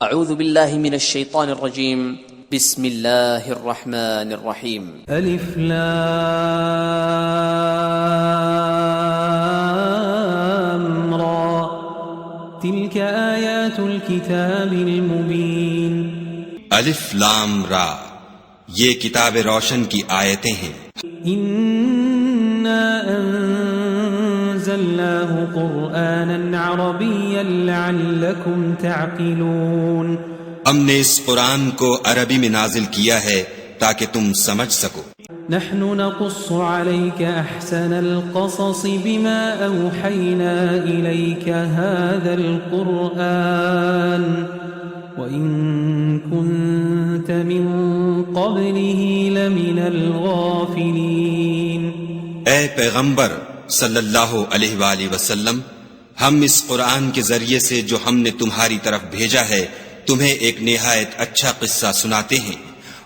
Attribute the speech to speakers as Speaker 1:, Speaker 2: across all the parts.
Speaker 1: اعوذ باللہ من الشیطان الرجیم بسم اللہ الرحمن الرحیم
Speaker 2: الف لام را تلك آیات الكتاب المبین
Speaker 3: الف لام را یہ کتاب روشن کی آیتیں ہیں.
Speaker 2: انا انزلناه قرآنا عربیا لعلکم تعقلون
Speaker 3: ہم نے اس قرآن کو عربی میں نازل کیا ہے تاکہ تم سمجھ سکو.
Speaker 2: نحن نقص عليك أحسن القصص بما أوحينا إليك هذا القرآن وإن كنت من قبله لمن الغافلين.
Speaker 3: اے پیغمبر صلی اللہ علیہ وآلہ وسلم، ہم اس قرآن کے ذریعے سے جو ہم نے تمہاری طرف بھیجا ہے تمہیں ایک نہایت اچھا قصہ سناتے ہیں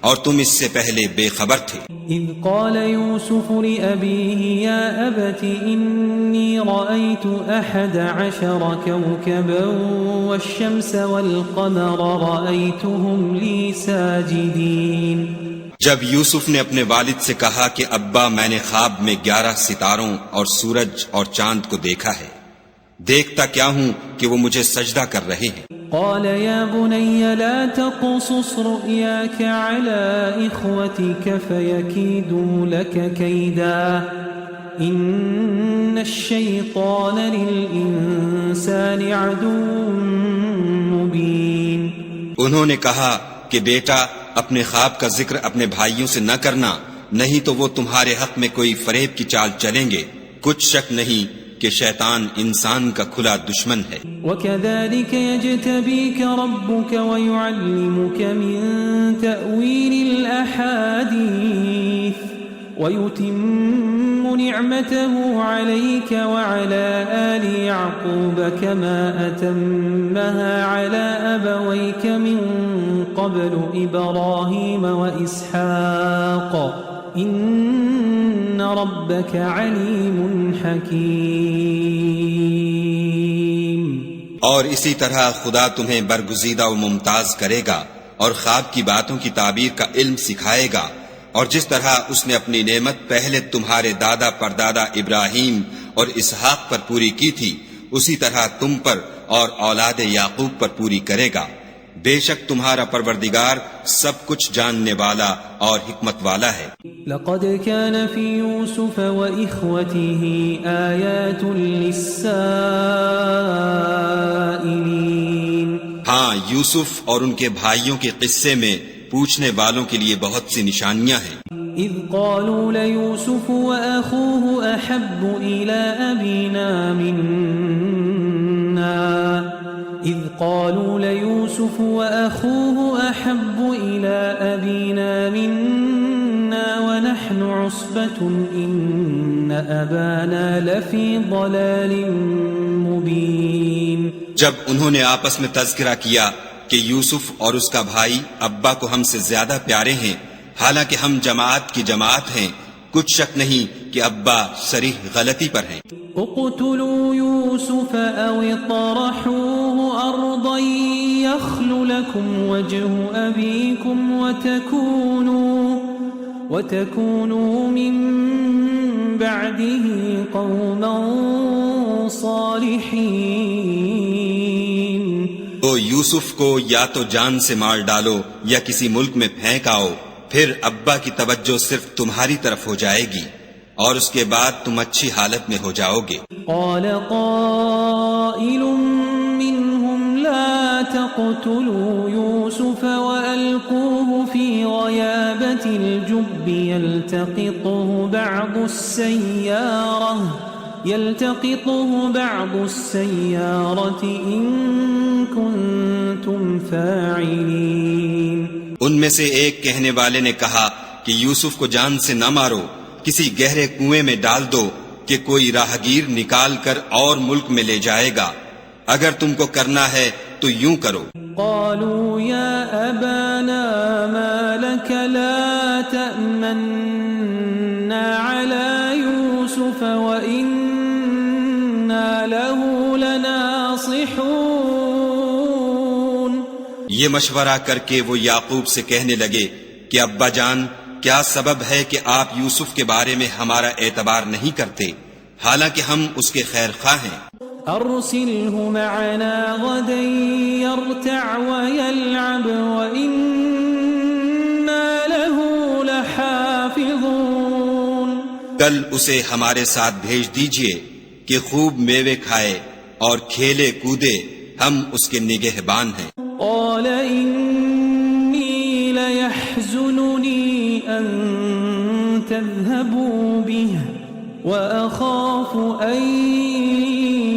Speaker 3: اور تم اس سے پہلے بے خبر تھے.
Speaker 2: اذ قال يوسف لأبيه يا أبت إني رأيت 11 كوكبا والشمس والقمر رأيتهم لي ساجدين.
Speaker 3: جب یوسف نے اپنے والد سے کہا کہ ابا میں نے خواب میں 11 ستاروں اور سورج اور چاند کو دیکھا ہے، دیکھتا کیا ہوں کہ وہ مجھے سجدہ کر رہے ہیں.
Speaker 2: قال يا بني لا تقصص رؤياك على إخوتك فيكيدوا لك كيدا إن الشيطان للإنسان عدو مبين.
Speaker 3: انہوں نے کہا کہ بیٹا اپنے خواب کا ذکر اپنے بھائیوں سے نہ کرنا، نہیں تو وہ تمہارے حق میں کوئی فریب کی چال چلیں گے. کچھ شک نہیں کہ شیطان انسان کا کھلا دشمن ہے.
Speaker 2: وَكَذَلِكَ يَجْتَبِيكَ رَبُّكَ وَيُعَلِّمُكَ مِن تَأْوِيلِ الْأَحَادِيثِ وَيُتِمُّ نِعْمَتَهُ عَلَيْكَ وَعَلَى آلِ يَعْقُوبَ كَمَا أَتَمَّهَا عَلَى أَبَوَيْكَ مِن قَبْلُ إِبْرَاهِيمَ وَإِسْحَاقَ ان ربک علیم حکیم.
Speaker 3: اور اسی طرح خدا تمہیں برگزیدہ و ممتاز کرے گا اور خواب کی باتوں کی تعبیر کا علم سکھائے گا، اور جس طرح اس نے اپنی نعمت پہلے تمہارے دادا پردادا ابراہیم اور اسحاق پر پوری کی تھی اسی طرح تم پر اور اولاد یعقوب پر پوری کرے گا. بے شک تمہارا پروردگار سب کچھ جاننے والا اور حکمت والا ہے.
Speaker 2: لقد كان في يوسف وإخوته آيات للسائلين.
Speaker 3: ہاں، یوسف اور ان کے بھائیوں کے قصے میں پوچھنے والوں کے لیے بہت سی نشانیاں ہیں.
Speaker 2: اذ قالوا ليوسف وأخوه أحب إلى أبينا منا إذ قالوا ليوسف وأخوه أحب إلى أبينا منا ونحن عصبة إن أبانا لفي ضلال مبين.
Speaker 3: جب انہوں نے آپس میں تذکرہ کیا کہ یوسف اور اس کا بھائی ابا کو ہم سے زیادہ پیارے ہیں حالانکہ ہم جماعت کی جماعت ہیں، کچھ شک نہیں کہ ابا صریح غلطی پر ہیں.
Speaker 2: اقتلوا يوسف او اطرحوه ارضا يخل لكم وجه ابيكم وتكونوا من بعده قوما صالحين.
Speaker 3: تو یوسف کو یا تو جان سے مار ڈالو یا کسی ملک میں پھینک آؤ، پھر ابا کی توجہ صرف تمہاری طرف ہو جائے گی اور اس کے بعد تم اچھی حالت میں ہو جاؤ گے.
Speaker 2: قال قائل منهم لا تقتلوا يوسف وألقوه في غيابة الجب يلتقطه بعض السيارة إن كنتم فاعلين.
Speaker 3: ان میں سے ایک کہنے والے نے کہا کہ یوسف کو جان سے نہ مارو، کسی گہرے کنویں میں ڈال دو کہ کوئی راہگیر نکال کر اور ملک میں لے جائے گا، اگر تم کو کرنا ہے تو یوں کرو.
Speaker 2: قالوا يا أبانا ما لك لا تأمنا على يوسف وإنا له لناصحون
Speaker 3: یہ مشورہ کر کے وہ یعقوب سے کہنے لگے کہ ابا جان، کیا سبب ہے کہ آپ یوسف کے بارے میں ہمارا اعتبار نہیں کرتے، حالانکہ ہم اس کے خیر خواہ ہیں؟
Speaker 2: أرسله معنا غدا يرتع ويلعب وإنا له لحافظون.
Speaker 3: کل اسے ہمارے ساتھ بھیج دیجئے کہ خوب میوے کھائے اور کھیلے کودے، ہم اس کے نگہبان ہیں.
Speaker 2: قال إني ليحزنني أن تذهبوا به وأخاف أن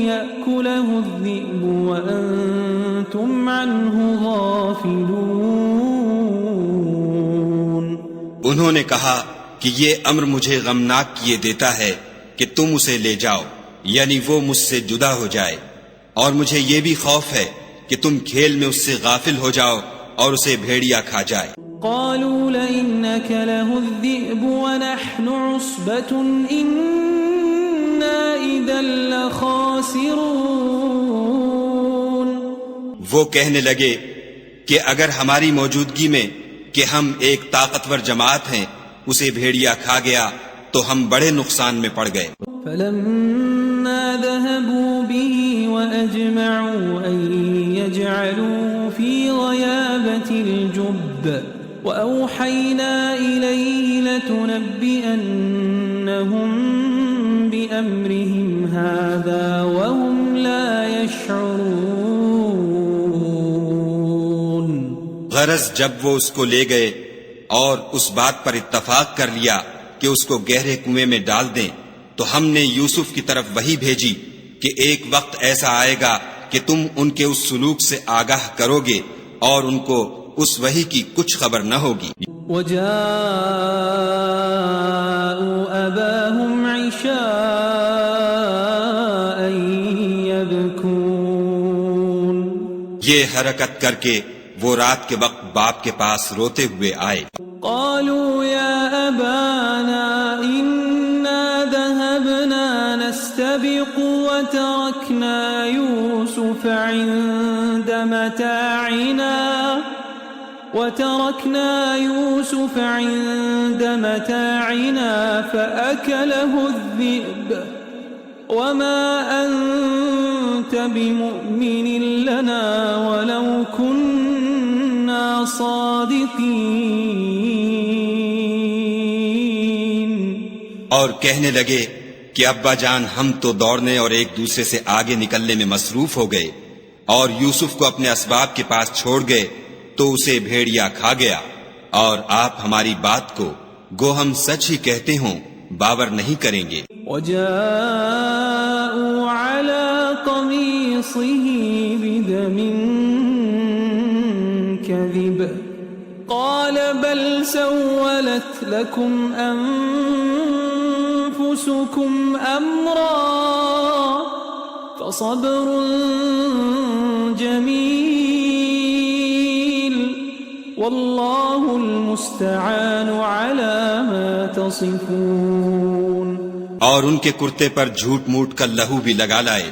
Speaker 2: يأكله الذئب وأنتم عنه غافلون.
Speaker 3: انہوں نے کہا کہ یہ امر مجھے غمناک کیے دیتا ہے کہ تم اسے لے جاؤ، یعنی وہ مجھ سے جدا ہو جائے، اور مجھے یہ بھی خوف ہے کہ تم کھیل میں اس سے غافل ہو جاؤ اور اسے بھیڑیا کھا جائے.
Speaker 2: قالوا لئن أكله الذئب ونحن عصبة إنا إذا لخاسرون.
Speaker 3: وہ کہنے لگے کہ اگر ہماری موجودگی میں کہ ہم ایک طاقتور جماعت ہیں اسے بھیڑیا کھا گیا تو ہم بڑے نقصان میں پڑ گئے.
Speaker 2: فلما ذهبوا به وأجمعوا أن يجعلوا في غيابة الجب وأوحينا إليه لتنبئنهم بأمرهم هذا وهم لا يشعرون.
Speaker 3: غرض جب وہ اس کو لے گئے اور اس بات پر اتفاق کر لیا کہ اس کو گہرے کنویں میں ڈال دیں، تو ہم نے یوسف کی طرف وحی بھیجی کہ ایک وقت ایسا آئے گا کہ تم ان کے اس سلوک سے آگاہ کرو گے اور ان کو اس وحی کی کچھ خبر نہ ہوگی.
Speaker 2: وجاءوا أباهم عشاء يبكون.
Speaker 3: یہ حرکت کر کے وہ رات کے وقت باپ کے پاس روتے ہوئے آئے.
Speaker 2: قالوا يا أبانا إنا ذهبنا نستبق وتركنا يوسف عند متاعنا فأكله الذئب وما أنت بمؤمن لنا ولو كنا صادقين.
Speaker 3: اور کہنے لگے کہ ابا جان، ہم تو دوڑنے اور ایک دوسرے سے آگے نکلنے میں مصروف ہو گئے اور یوسف کو اپنے اسباب کے پاس چھوڑ گئے تو اسے بھیڑیا کھا گیا، اور آپ ہماری بات کو گو ہم سچ ہی کہتے ہوں باور نہیں کریں گے.
Speaker 2: وجاءوا على قميصه بدم كذب قال بل سولت لكم أنفسكم أمرا فصبر جميل والله المستعان على ما تصفون.
Speaker 3: اور ان کے کرتے پر جھوٹ موٹ کا لہو بھی لگا لائے.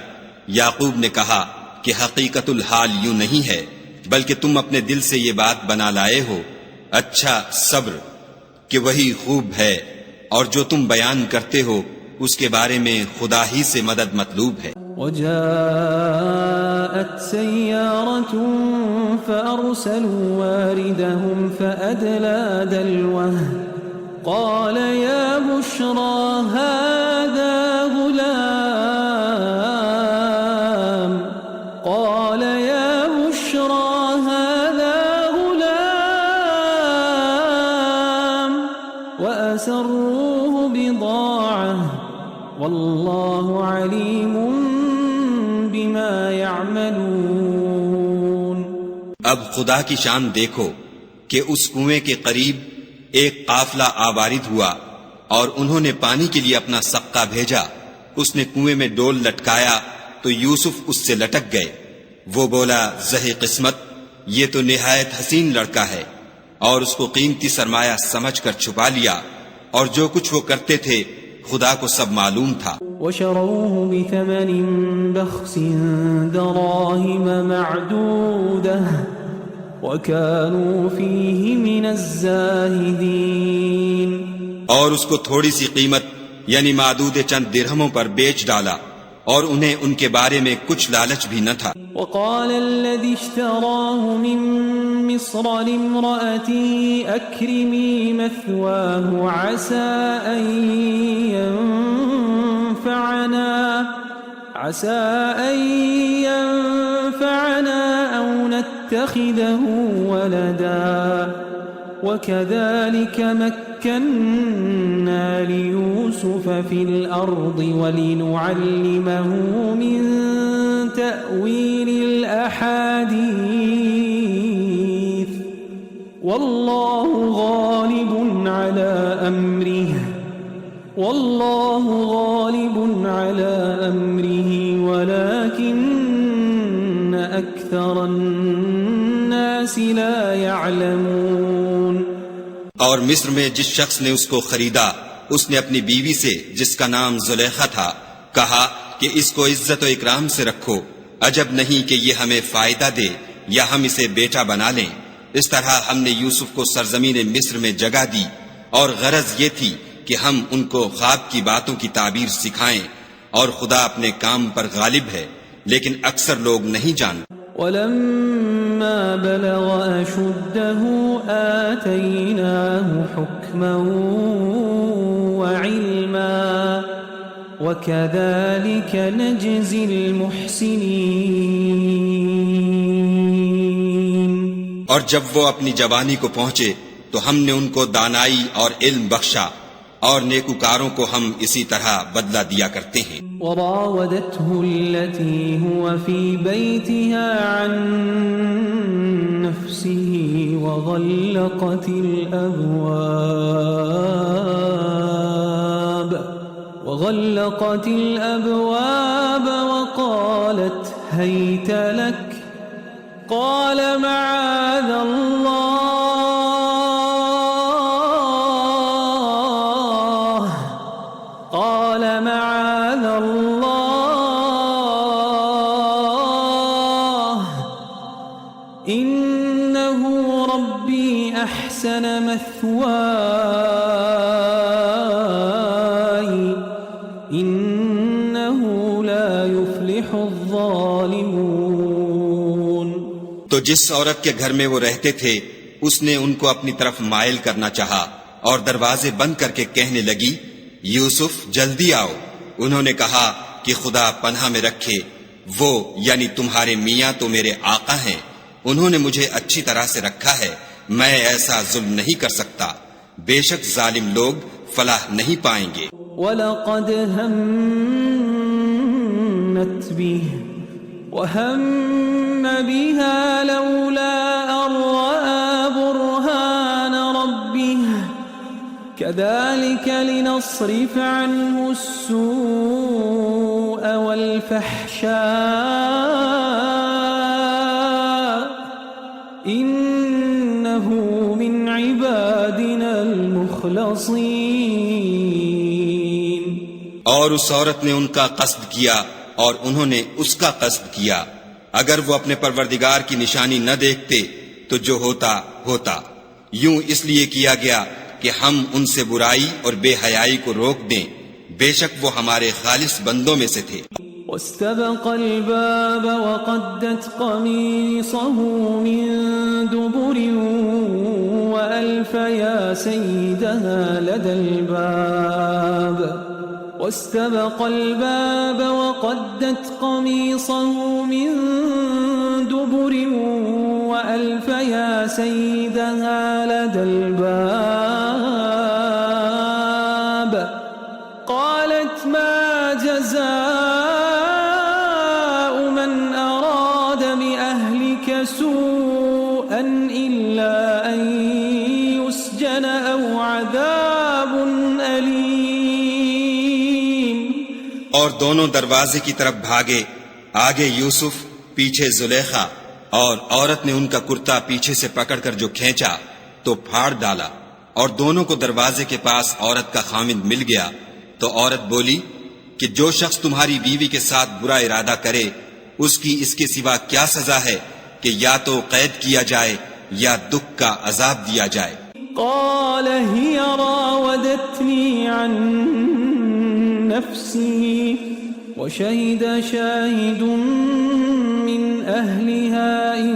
Speaker 3: یعقوب نے کہا کہ حقیقت الحال یوں نہیں ہے، بلکہ تم اپنے دل سے یہ بات بنا لائے ہو. اچھا صبر کہ وہی خوب ہے، اور جو تم بیان کرتے ہو اس کے بارے میں خدا ہی سے مدد مطلوب ہے.
Speaker 2: وجاءت سيارة فأرسلوا واردهم فأدلى دلوه قال يا بشرى هذا غلام قال يا بشرى هذا غلام وأسروه بضاعة والله عليم بما يعملون.
Speaker 3: اب خدا کی شان دیکھو کہ اس کنویں کے قریب ایک قافلہ آوارد ہوا اور انہوں نے پانی کے لیے اپنا سقا بھیجا. اس نے کنویں میں ڈول لٹکایا تو یوسف اس سے لٹک گئے. وہ بولا زہے قسمت، یہ تو نہایت حسین لڑکا ہے، اور اس کو قیمتی سرمایہ سمجھ کر چھپا لیا، اور جو کچھ وہ کرتے تھے خدا کو سب معلوم تھا.
Speaker 2: وشروه بثمن بخس دراهم معدودة وكانوا فيه من الزاهدين.
Speaker 3: اور اس کو تھوڑی سی قیمت یعنی معدود چند درہموں پر بیچ ڈالا اور انہیں ان کے بارے میں کچھ لالچ بھی نہ تھا.
Speaker 2: وقال الذي اشتراه من مصر لامرأته أكرمي مثواه عسى أن ينفعنا أو نتخذه ولدا وكذلك مكنا ليوسف في الأرض ولنعلمه من تأويل الأحاديث والله غالب على أمره ولكن أكثر الناس لا يعلمون.
Speaker 3: اور مصر میں جس شخص نے اس کو خریدا اس نے اپنی بیوی سے جس کا نام زلیخا تھا کہا کہ اس کو عزت و اکرام سے رکھو، عجب نہیں کہ یہ ہمیں فائدہ دے یا ہم اسے بیٹا بنا لیں. اس طرح ہم نے یوسف کو سرزمین مصر میں جگہ دی اور غرض یہ تھی کہ ہم ان کو خواب کی باتوں کی تعبیر سکھائیں، اور خدا اپنے کام پر غالب ہے لیکن اکثر لوگ نہیں جانتے.
Speaker 2: ولما بلغ أشده آتيناه حكما وعلما وكذلك نجزي المحسنين.
Speaker 3: اور جب وہ اپنی جوانی کو پہنچے تو ہم نے ان کو دانائی اور علم بخشا اور نیکوکاروں کو ہم اسی طرح بدلہ دیا کرتے ہیں.
Speaker 2: وراودته التي هو في بيتها عن نفسه وغلقت الأبواب وقالت هيت لك قال معاذ الله إنه ربي أحسن مثواي إنه لا يفلح الظالمون.
Speaker 3: تو جس عورت کے گھر میں وہ رہتے تھے اس نے ان کو اپنی طرف مائل کرنا چاہا اور دروازے بند کر کے کہنے لگی یوسف جلدی آؤ. انہوں نے کہا کہ خدا پناہ میں رکھے، وہ یعنی تمہارے میاں تو میرے آقا ہیں، انہوں نے مجھے اچھی طرح سے رکھا ہے، میں ایسا ظلم نہیں کر سکتا، بے شک ظالم لوگ فلاح نہیں پائیں گے.
Speaker 2: وَلَقَدْ هَمَّتْ بِهِ وَهَمَّ بِهَا لَوْلَا أَن رَّأَىٰ بُرْهَانَ رَبِّهِ كَذَلِكَ لِنَصْرِفَ عَنْهُ السُّوءَ وَالْفَحْشَاءَ إِنَّهُ مِنْ عِبَادِنَا الْمُخْلَصِينَ.
Speaker 3: اور اس عورت نے ان کا قصد کیا اور انہوں نے اس کا قصد کیا. اگر وہ اپنے پروردگار کی نشانی نہ دیکھتے تو جو ہوتا ہوتا. یوں اس لیے کیا گیا کہ ہم ان سے برائی اور بے حیائی کو روک دیں، بے شک وہ ہمارے خالص بندوں میں سے تھے.
Speaker 2: واستبق الباب وقدت قميصه من دبر وألف يا سيدها لدى الباب واستبق الباب وقدت قميصه من دبر وألف يا سيدها لدى الباب قالت ما جزاء من أراد بأهلك سوءا إلا أن يسجن أو عذاب أليم.
Speaker 3: اور دونوں دروازے کی طرف بھاگے، آگے یوسف پیچھے زلیخا، اور عورت نے ان کا کرتا پیچھے سے پکڑ کر جو کھینچا تو پھاڑ ڈالا، اور دونوں کو دروازے کے پاس عورت کا خامند مل گیا. تو عورت بولی کہ جو شخص تمہاری بیوی کے ساتھ برا ارادہ کرے اس کی اس کے سوا کیا سزا ہے کہ یا تو قید کیا جائے یا دکھ کا عذاب دیا جائے۔
Speaker 2: قال هي راودتني عن نفسي وشهد شاهد من أهلها إن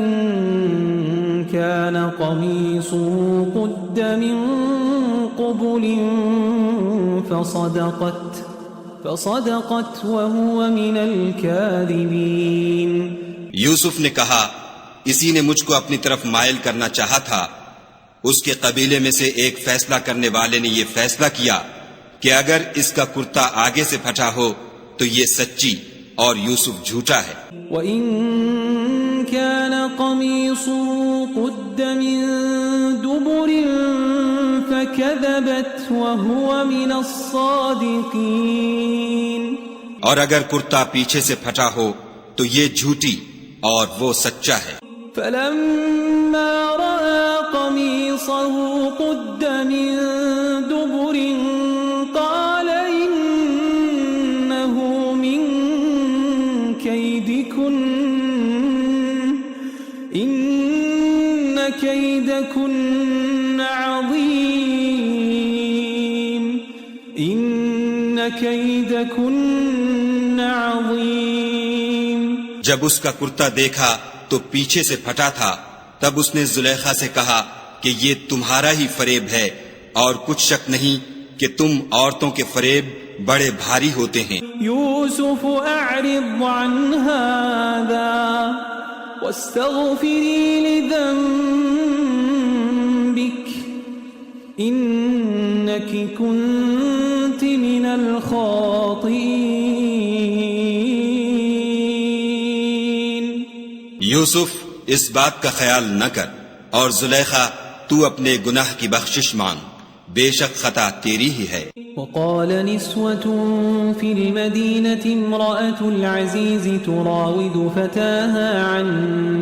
Speaker 2: كان قميصه قد من قبل فصدقت وهو من الكاذبين۔
Speaker 3: یوسف نے کہا اسی نے مجھ کو اپنی طرف مائل کرنا چاہا تھا۔ اس کے قبیلے میں سے ایک فیصلہ کرنے والے نے یہ فیصلہ کیا کہ اگر اس کا کرتا آگے سے پھٹا ہو تو یہ سچی اور یوسف جھوٹا ہے۔
Speaker 2: وَإِن كَانَ قَمِيصُهُ قُدَّ مِن دُبُرٍ فَكَذَبَتْ وَهُوَ مِنَ الصَّادِقِينَ۔
Speaker 3: اور اگر کرتا پیچھے سے پھٹا ہو تو یہ جھوٹی اور وہ سچا ہے۔
Speaker 2: فَلَمَّا رَأَى قَمِيصَهُ قُدَّ مِن دُبُرٍ قَالَ إِنَّهُ مِن كَيْدِكُنَّ إِنَّ كَيْدَكُنَّ عَظِيمٌ إِنَّ كَيْدَكُنَّ عَظِيمٌ۔
Speaker 3: جب اس کا کرتا دیکھا تو پیچھے سے پھٹا تھا، تب اس نے زلیخا سے کہا کہ یہ تمہارا ہی فریب ہے، اور کچھ شک نہیں کہ تم عورتوں کے فریب بڑے بھاری ہوتے ہیں۔
Speaker 2: یوسف اعرض عن هذا واستغفری لذنبک انک کنت من الخاطئین۔
Speaker 3: یوسف اس بات کا خیال نہ کر، اور زلیخا تو اپنے گناہ کی بخشش مانگ، بے شک خطا تیری ہی ہے۔
Speaker 2: وقال نسوة في المدينة امرأة العزيز تراود فتاها عن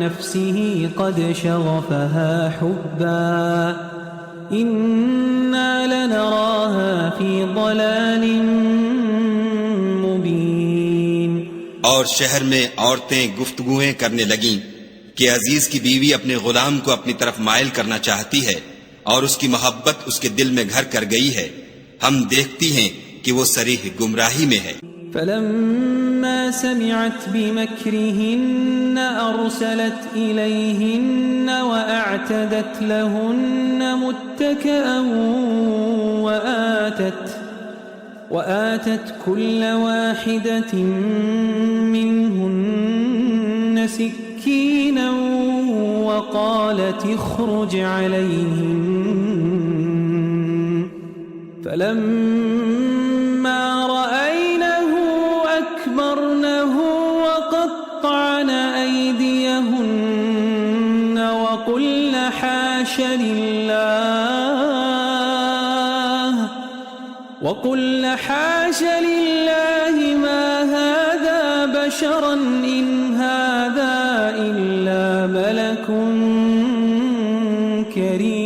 Speaker 2: نفسه قد شغفها حبا إنا لنراها في ضلال مبين۔
Speaker 3: اور شہر میں عورتیں گفتگویں کرنے لگیں کہ عزیز کی بیوی اپنے غلام کو اپنی طرف مائل کرنا چاہتی ہے اور اس کی محبت اس کے دل میں گھر کر گئی ہے، ہم دیکھتی ہیں کہ وہ صریح گمراہی میں ہے۔
Speaker 2: فلما سمعت بمكرهن أرسلت إليهن وأعتدت لهن متكئا وآتت كل واحدة منهن سكينا وقالت اخرج عليهم فلما رأينه أكبرنه وقطعن أيديهن وقلن حاش لله ما هذا بشرا إن هذا إلا ملك کریم۔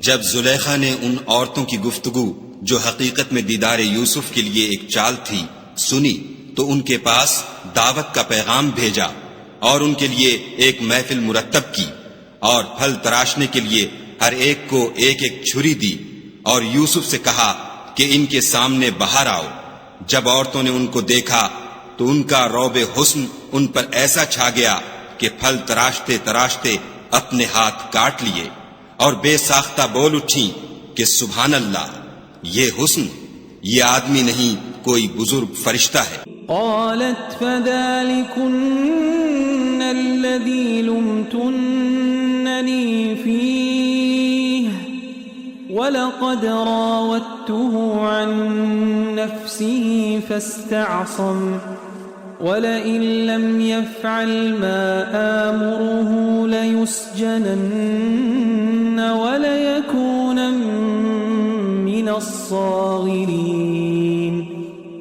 Speaker 3: جب زلیخا نے ان عورتوں کی گفتگو جو حقیقت میں دیدار یوسف کے لیے ایک چال تھی سنی تو ان کے پاس دعوت کا پیغام بھیجا اور ان کے لیے ایک محفل مرتب کی اور پھل تراشنے کے لیے ہر ایک کو ایک ایک چھری دی اور یوسف سے کہا کہ ان کے سامنے باہر آؤ۔ جب عورتوں نے ان کو دیکھا تو ان کا روب حسن ان پر ایسا چھا گیا کہ پھل تراشتے تراشتے اپنے ہاتھ کاٹ لیے اور بے ساختہ بول اٹھیں کہ سبحان اللہ، یہ حسن، یہ آدمی نہیں کوئی بزرگ فرشتہ ہے۔
Speaker 2: قالت فذلكن الذي لمتنني فيه ولقد راودته عن نفسه فاستعصم ولئن لم يفعل ما آمره ليسجنن وليكون من الصاغرين۔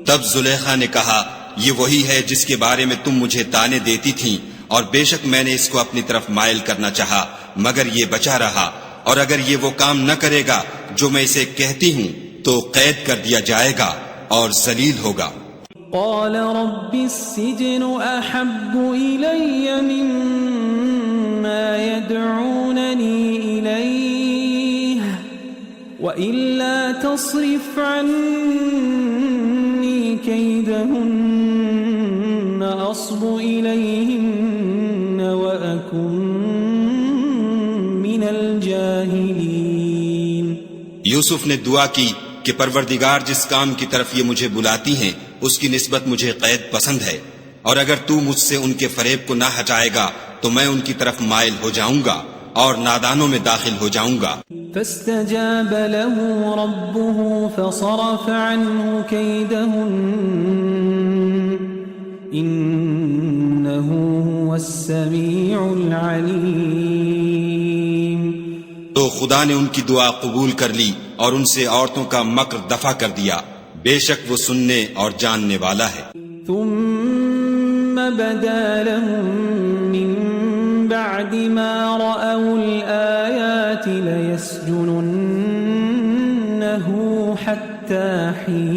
Speaker 3: تب زلیخا نے کہا یہ وہی ہے جس کے بارے میں تم مجھے تانے دیتی تھیں، اور بے شک میں نے اس کو اپنی طرف مائل کرنا چاہا مگر یہ بچا رہا، اور اگر یہ وہ کام نہ کرے گا جو میں اسے کہتی ہوں تو قید کر دیا جائے گا اور ذلیل ہوگا۔
Speaker 2: قال رب السجن أحب إلي مما وَإِلَّا تَصْرِفْ عَنِّي كَيْدَهُنَّ أَصْبُ إِلَيْهِنَّ وَأَكُنْ مِنَ الْجَاهِلِينَ۔
Speaker 3: یوسف نے دعا کی کہ پروردگار جس کام کی طرف یہ مجھے بلاتی ہیں اس کی نسبت مجھے قید پسند ہے، اور اگر تو مجھ سے ان کے فریب کو نہ ہٹائے گا تو میں ان کی طرف مائل ہو جاؤں گا اور نادانوں میں داخل ہو جاؤں گا۔
Speaker 2: فاستجاب له ربه فصرف عنه كيدهن إنه هو السميع العليم۔
Speaker 3: تو خدا نے ان کی دعا قبول کر لی اور ان سے عورتوں کا مکر دفع کر دیا، بے شک وہ سننے اور جاننے والا ہے۔
Speaker 2: ثم بدا لهم من بعد ما رأوا الآيات ليسجننه حتى حين۔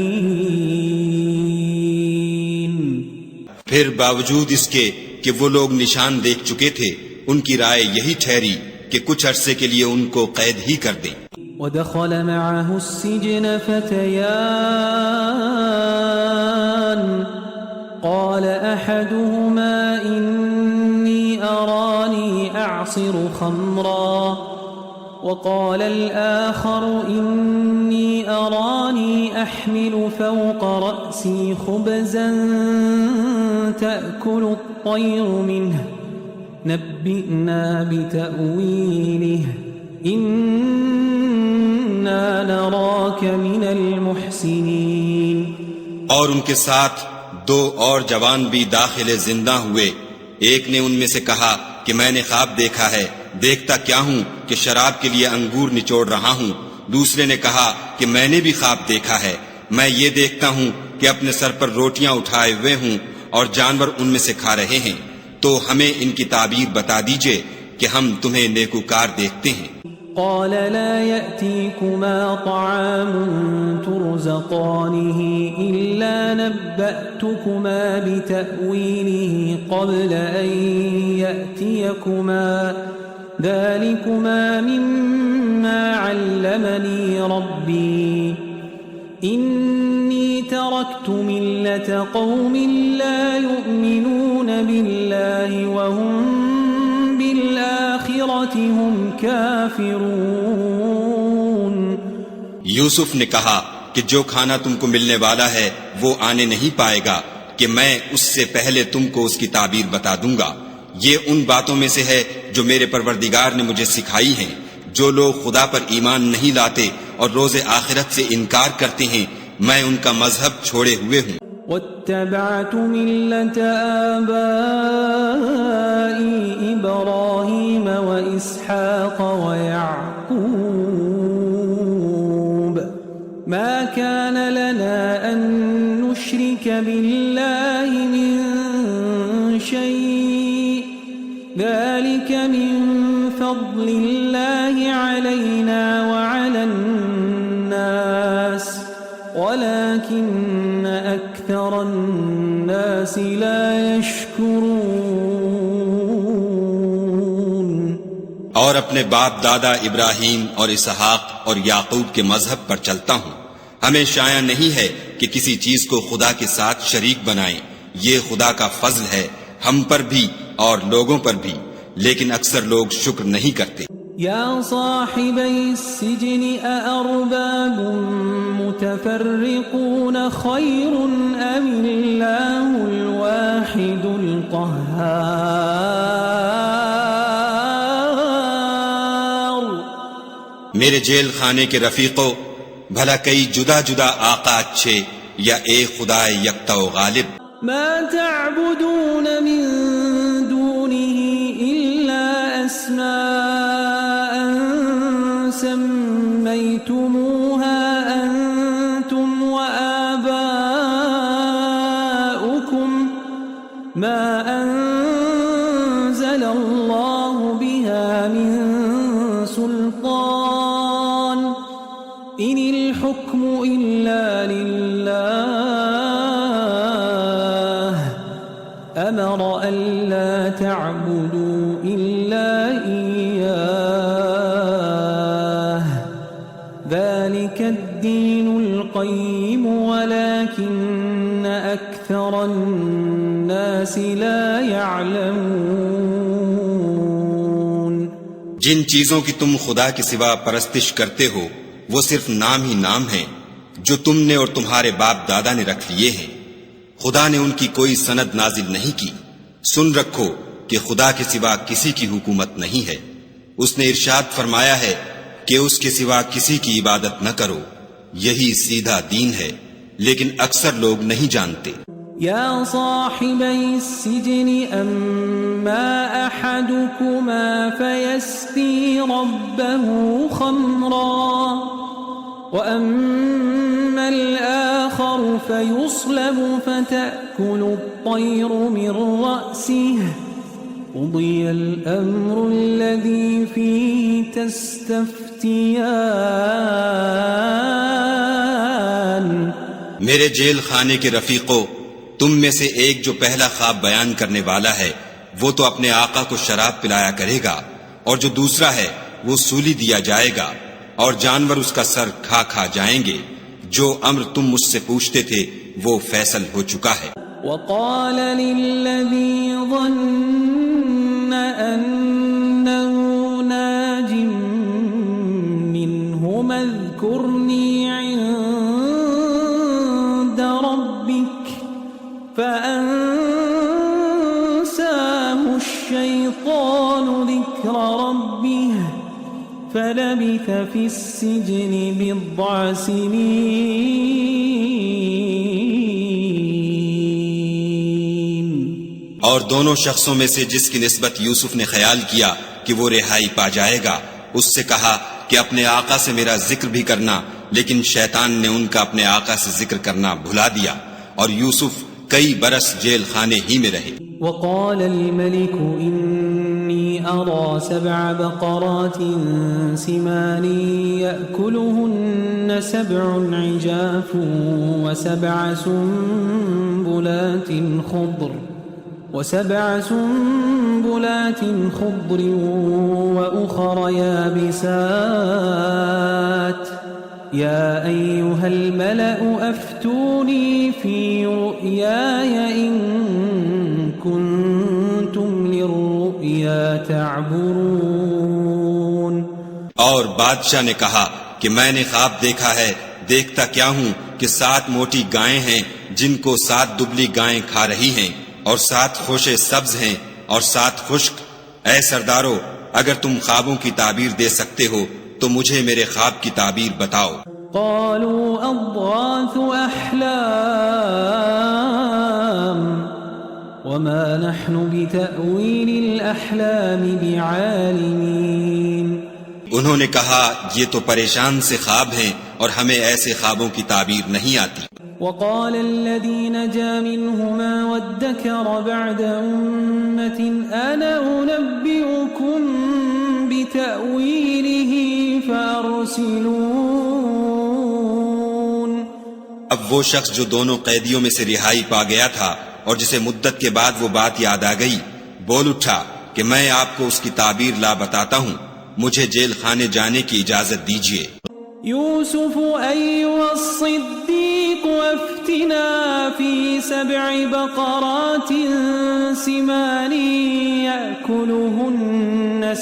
Speaker 3: پھر باوجود اس کے کہ وہ لوگ نشان دیکھ چکے تھے، ان کی رائے یہی ٹھہری کہ کچھ عرصے کے لیے ان کو قید ہی کر دیں۔
Speaker 2: ودخل معه السجن فتيان قال أحدهما إني أراني أعصر خمرا وقال الآخر إني أراني أحمل فوق رأسي خبزا تأكل الطير منه نبئنا بتأويله إنا نراك من المحسنين۔
Speaker 3: اور ان کے ساتھ دو اور جوان بھی داخل زندہ ہوئے، ایک نے ان میں سے کہا کہ میں نے خواب دیکھا ہے، دیکھتا کیا ہوں کہ شراب کے لیے انگور نچوڑ رہا ہوں، دوسرے نے کہا کہ میں نے بھی خواب دیکھا ہے، میں یہ دیکھتا ہوں کہ اپنے سر پر روٹیاں اٹھائے ہوئے ہوں اور جانور ان میں سے کھا رہے ہیں، تو ہمیں ان کی تعبیر بتا دیجئے کہ ہم تمہیں نیکوکار دیکھتے ہیں۔
Speaker 2: قال لا يأتيكما طعام ترزقانه إلا نبأتكما بتأويله قبل أن يأتيكما ذلكما مما علمني ربي إني تركت ملة قوم لا يؤمنون بالله وهم بالآخرة هم كافرون۔
Speaker 3: یوسف نے کہا کہ جو کھانا تم کو ملنے والا ہے وہ آنے نہیں پائے گا کہ میں اس سے پہلے تم کو اس کی تعبیر بتا دوں گا، یہ ان باتوں میں سے ہے جو میرے پروردگار نے مجھے سکھائی ہیں۔ جو لوگ خدا پر ایمان نہیں لاتے اور روز آخرت سے انکار کرتے ہیں میں ان کا مذہب چھوڑے ہوئے ہوں۔
Speaker 2: واتبعت ملة آبائي إبراهيم وإسحاق ويعقوب ما كان لنا أن نشرك بالله من شيء ذلك من فضل الله علينا وعلى الناس ولكن أكثر الناس لا يشكرون۔
Speaker 3: اور اپنے باپ دادا ابراہیم اور اسحاق اور یعقوب کے مذہب پر چلتا ہوں، ہمیں شایع نہیں ہے کہ کسی چیز کو خدا کے ساتھ شریک بنائیں، یہ خدا کا فضل ہے ہم پر بھی اور لوگوں پر بھی، لیکن اکثر لوگ شکر نہیں کرتے۔
Speaker 2: يا صاحبي السجن أأرباب متفرقون خير أم الله الواحد القهار۔
Speaker 3: میرے جیل خانے کے رفیقوں، بھلا کئی جدا جدا آقا اچھے یا ایک خدا یکتا و غالب؟
Speaker 2: ما تعبدون من دونه إلا أسماء سميتموها أنتم وآباؤكم ما أنزل الله بها من سلطان إن الحكم إلا لله أمر ألا تعبدوا إلا إياه ذلك الدين القيم ولكن أكثر الناس لا يعلمون.
Speaker 3: جن چیزوں کی تم خدا کے سوا پرستش کرتے ہو وہ صرف نام ہی نام ہیں جو تم نے اور تمہارے باپ دادا نے رکھ لیے ہیں. خدا نے ان کی کوئی سند نازل نہیں کی. سن رکھو کہ خدا کے سوا کسی کی حکومت نہیں ہے. اس نے ارشاد فرمایا ہے کہ اس کے سوا کسی کی عبادت نہ کرو. یہی سیدھا دین ہے لیکن اکثر لوگ نہیں جانتے.
Speaker 2: يا صاحبي السجن أما أحدكما فيسقي ربه خمرا وأما الآخر فيصلب فتأكل الطير من رأسه قضي الأمر الذي فيه تستفتيان.
Speaker 3: میرے جیل خانے کے رفیقوں، تم میں سے ایک جو پہلا خواب بیان کرنے والا ہے وہ تو اپنے آقا کو شراب پلایا کرے گا، اور جو دوسرا ہے وہ سولی دیا جائے گا، اور جانور اس کا سر کھا کھا جائیں گے. جو امر تم مجھ سے پوچھتے تھے وہ فیصل ہو چکا ہے.
Speaker 2: وقال للذي ظن أنه ناج منهما اذكرني عند ربك فأنساه الشيطان ذكر ربه فلبث في السجن بضع سنين.
Speaker 3: اور دونوں شخصوں میں سے جس کی نسبت یوسف نے خیال کیا کہ وہ رہائی پا جائے گا اس سے کہا کہ اپنے آقا سے میرا ذکر بھی کرنا، لیکن شیطان نے ان کا اپنے آقا سے ذکر کرنا بھلا دیا، اور یوسف کئی برس جیل خانے ہی میں رہے.
Speaker 2: وقال الملك إني أرى 7 بقرات سمان يأكلهن 7 عجاف و7 سنبلات خضر وأخر يابسات يا أيها الملأ أفتوني في رؤياي إن كنتم للرؤيا تعبرون.
Speaker 3: اور بادشاہ نے کہا کہ میں نے خواب دیکھا ہے، دیکھتا کیا ہوں کہ 7 موٹی گائیں ہیں جن کو 7 دبلی گائیں کھا رہی ہیں، اور 7 خوشے سبز ہیں اور 7 خشک. اے سردارو، اگر تم خوابوں کی تعبیر دے سکتے ہو تو مجھے میرے خواب کی تعبیر بتاؤ.
Speaker 2: قالوا أضغاث أحلام وما نحن بتأويل الأحلام بعالمين.
Speaker 3: انہوں نے کہا یہ تو پریشان سے خواب ہیں اور ہمیں ایسے خوابوں کی تعبیر نہیں آتی.
Speaker 2: وقال الذي نجا منهما وادكر بعد أمة أنا أنبئكم بتأويله فأرسلون.
Speaker 3: اب وہ شخص جو دونوں قیدیوں میں سے رہائی پا گیا تھا اور جسے مدت کے بعد وہ بات یاد آ گئی، بول اٹھا کہ میں آپ کو اس کی تعبیر لا بتاتا ہوں، مجھے جیل خانے جانے کی اجازت دیجیے.
Speaker 2: يوسف أيها الصديق أفتنا في 7 بقرات سمان يأكلهن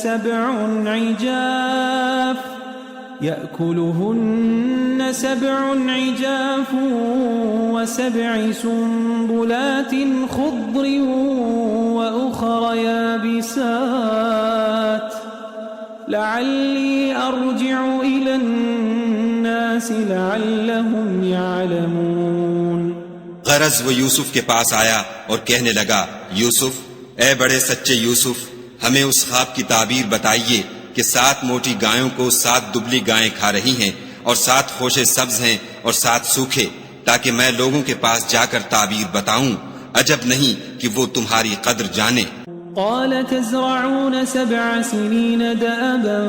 Speaker 2: 7 عجاف و7 سنبلات خضر وأخر يابسات لعلي أرجع إلى الناس لعلهم يعلمون.
Speaker 3: غرض وہ یوسف کے پاس آیا اور کہنے لگا، یوسف، اے بڑے سچے یوسف، ہمیں اس خواب کی تعبیر بتائیے کہ 7 موٹی گایوں کو 7 دبلی گائیں کھا رہی ہیں اور 7 خوشے سبز ہیں اور 7 سوکھے، تاکہ میں لوگوں کے پاس جا کر تعبیر بتاؤں. عجب نہیں کہ وہ تمہاری قدر جانے.
Speaker 2: قال تزرعون 7 سنين دأبا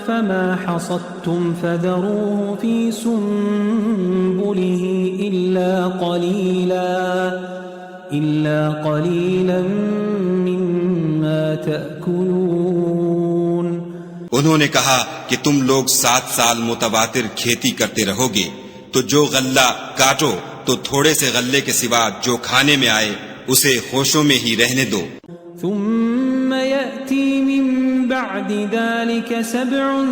Speaker 2: فما حصدتم فذروه في سنبله إلا قليلا مما تأكلون.
Speaker 3: انہوں نے کہا کہ تم لوگ 7 سال متواتر کھیتی کرتے رہو گے، تو جو غلہ کاٹو تو تھوڑے سے غلے کے سوا جو کھانے میں آئے اسے خوشوں میں ہی رہنے دو۔
Speaker 2: ثم يأتي من بعد ذلك 7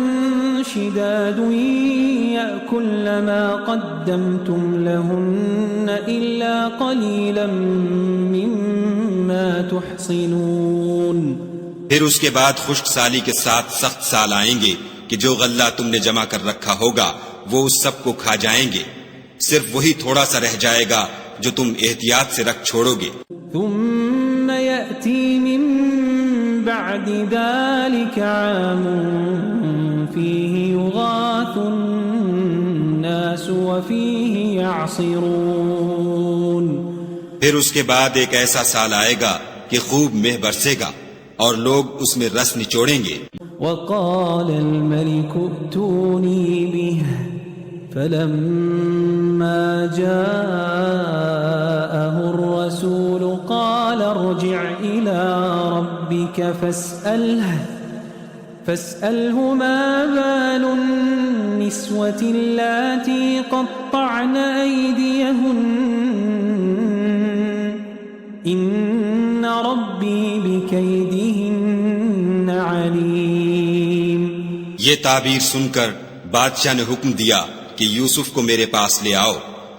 Speaker 2: شداد يأكل ما قدمتم لهن إلا قليلا مما تحصنون۔
Speaker 3: پھر اس کے بعد خشک سالی کے ساتھ سخت سال آئیں گے کہ جو غلہ تم نے جمع کر رکھا ہوگا وہ اس سب کو کھا جائیں گے، صرف وہی تھوڑا سا رہ جائے گا جو تم احتیاط سے رکھ چھوڑو گے۔
Speaker 2: ثم يأتي من بعد ذلك عام فيه يغاث الناس وفيه يعصرون۔
Speaker 3: پھر اس کے بعد ایک ایسا سال آئے گا کہ خوب مہ برسے گا اور لوگ اس میں رس نچوڑیں گے۔
Speaker 2: وقال الملك ائتوني به فلما جاءه الرسول قال ارجع إلى ربك فاسأله ما بال النسوة اللاتي قطعن أيديهن إن ربي بكيدهن عليم۔
Speaker 3: یہ تعبیر سن کر بادشاہ نے حکم دیا کہ یوسف کو میرے پاس لے آؤ۔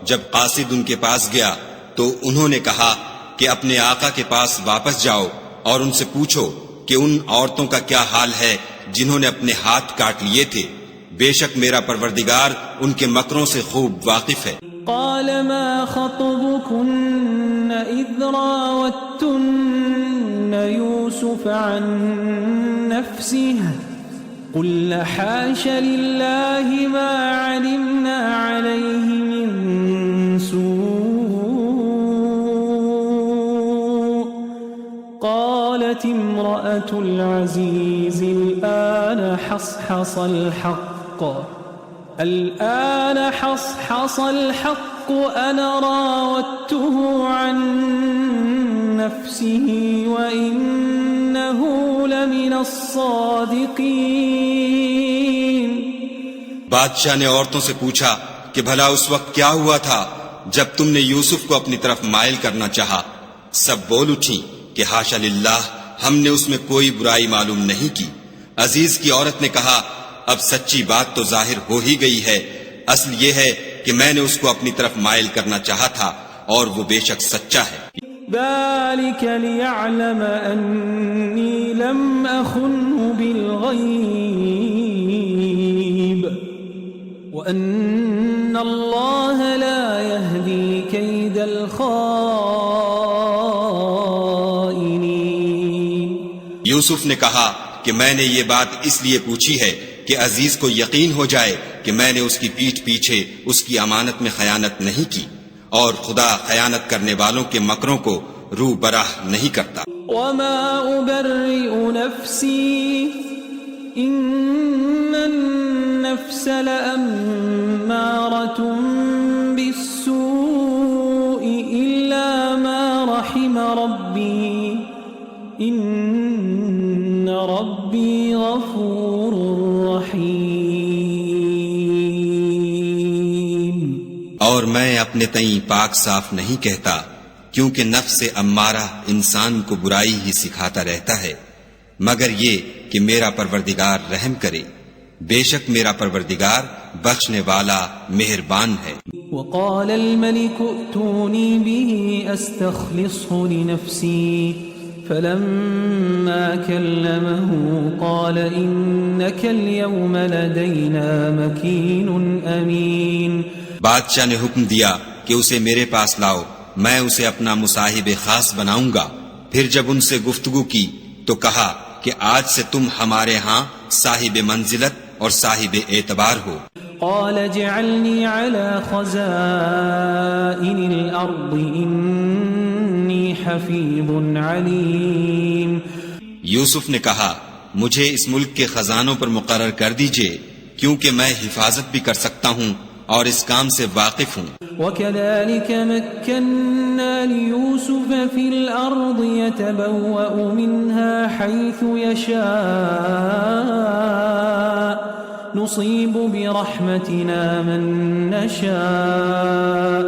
Speaker 3: جب قاصد ان کے پاس گیا تو انہوں نے کہا کہ اپنے آقا کے پاس واپس جاؤ اور ان سے پوچھو کہ ان عورتوں کا کیا حال ہے جنہوں نے اپنے ہاتھ کاٹ لیے تھے، بے شک میرا پروردگار ان کے مکروں سے خوب واقف ہے۔
Speaker 2: قال ما خطبكن إذ راوتن يوسف عن نفسه قل حاش لله ما علمنا عليه من سوء قالت امرأة العزيز الآن حصحص الحق أنا راودته عن نفسه وإنه لمن الصادقين۔
Speaker 3: بادشاہ نے عورتوں سے پوچھا کہ بھلا اس وقت کیا ہوا تھا جب تم نے یوسف کو اپنی طرف مائل کرنا چاہا؟ سب بول اٹھیں کہ حاشا للہ، ہم نے اس میں کوئی برائی معلوم نہیں کی۔ عزیز کی عورت نے کہا اب سچی بات تو ظاہر ہو ہی گئی ہے، اصل یہ ہے کہ میں نے اس کو اپنی طرف مائل کرنا چاہا تھا اور وہ بے شک سچا ہے۔
Speaker 2: ذلك ليعلم أني لم أخنه بالغيب وأن الله لا يهدي كيد الخائنين۔
Speaker 3: یوسف نے کہا کہ میں نے یہ بات اس لیے پوچھی ہے کہ عزیز کو یقین ہو جائے کہ میں نے اس کی پیٹھ پیچھے اس کی امانت میں خیانت نہیں کی، اور خدا خیانت کرنے والوں کے مکروں کو روح براہ نہیں کرتا۔
Speaker 2: وما أبرئ نفسي إن النفس لأمارة بالسوء إلا ما رحم ربي إن ربي غفور رحيم۔
Speaker 3: اور میں اپنے تئیں پاک صاف نہیں کہتا، کیونکہ نفس امارہ انسان کو برائی ہی سکھاتا رہتا ہے، مگر یہ کہ میرا پروردگار رحم کرے، بے شک میرا پروردگار بخشنے والا مہربان ہے۔
Speaker 2: وقال الملك ائتوني به استخلصه لنفسي فلما كلمه قال إنك اليوم لدينا مكين أمين۔
Speaker 3: بادشاہ نے حکم دیا کہ اسے میرے پاس لاؤ، میں اسے اپنا مصاحب خاص بناؤں گا۔ پھر جب ان سے گفتگو کی تو کہا کہ آج سے تم ہمارے ہاں صاحب منزلت اور صاحب اعتبار ہو۔
Speaker 2: قال اجعلني على خزائن الأرض إني حفيظ عليم۔
Speaker 3: یوسف نے کہا مجھے اس ملک کے خزانوں پر مقرر کر دیجئے، کیونکہ میں حفاظت بھی کر سکتا ہوں اور اس کام سے واقف ہوں۔
Speaker 2: وكذلك مكنا ليوسف في الأرض يتبوأ منها حيث يشاء نصيب برحمتنا من نشاء